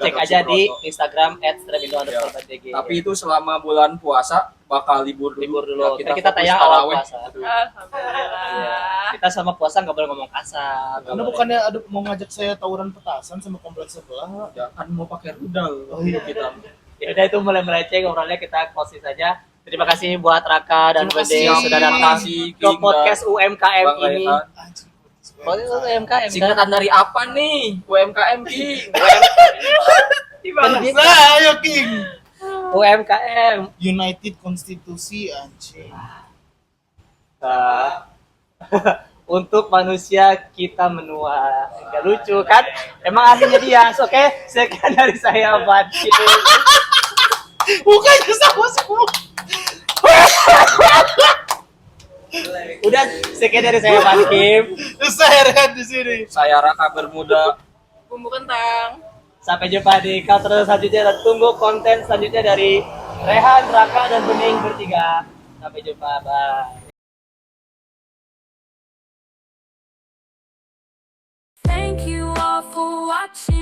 Speaker 1: Cek aja di Instagram @strebindo_btg.
Speaker 4: Tapi itu selama bulan puasa bakal libur
Speaker 1: libur dulu.
Speaker 4: Ya,
Speaker 1: Kita
Speaker 4: fokus
Speaker 1: tayang awal
Speaker 4: taraweh.
Speaker 1: puasa.
Speaker 3: Alhamdulillah.
Speaker 1: Kita sama puasa nggak boleh ngomong kasar.
Speaker 2: Anda bukannya ada mau ngajak saya tawuran petasan sama kompleks sebelah?
Speaker 4: Ya, kan mau pakai rudal.
Speaker 2: Oh, iya.
Speaker 4: Kita.
Speaker 1: Ya udah, itu mulai meleceh ngobrolnya, kita closing saja. Terima kasih buat Raka dan
Speaker 2: Terima
Speaker 1: Bede
Speaker 2: kasih.
Speaker 1: sudah
Speaker 4: Terima
Speaker 1: datang
Speaker 4: kasih,
Speaker 1: ke
Speaker 4: King
Speaker 1: podcast
Speaker 4: dan
Speaker 1: UMKM
Speaker 4: Bang
Speaker 1: ini.
Speaker 4: Rehan.
Speaker 2: Anjing.
Speaker 1: Podcast UMKM
Speaker 4: Singkatan dari apa nih? UMKM King.
Speaker 2: Ayo King.
Speaker 1: UMKM.
Speaker 2: United Konstitusi anjing.
Speaker 1: Nah, untuk manusia kita menua. Gak lucu kan? Emang aslinya dia. Oke, sekian dari saya Bati.
Speaker 2: Bukannya sama semua.
Speaker 1: Udah, sekian dari saya Kim.
Speaker 2: Saya Rehan di sini.
Speaker 4: Saya Raka Bermuda.
Speaker 3: Bumbu Kentang.
Speaker 1: Sampai jumpa di counter selanjutnya dan tunggu konten selanjutnya dari Rehan, Raka, dan Bening bertiga. Sampai jumpa, bye.
Speaker 6: Thank you all for watching.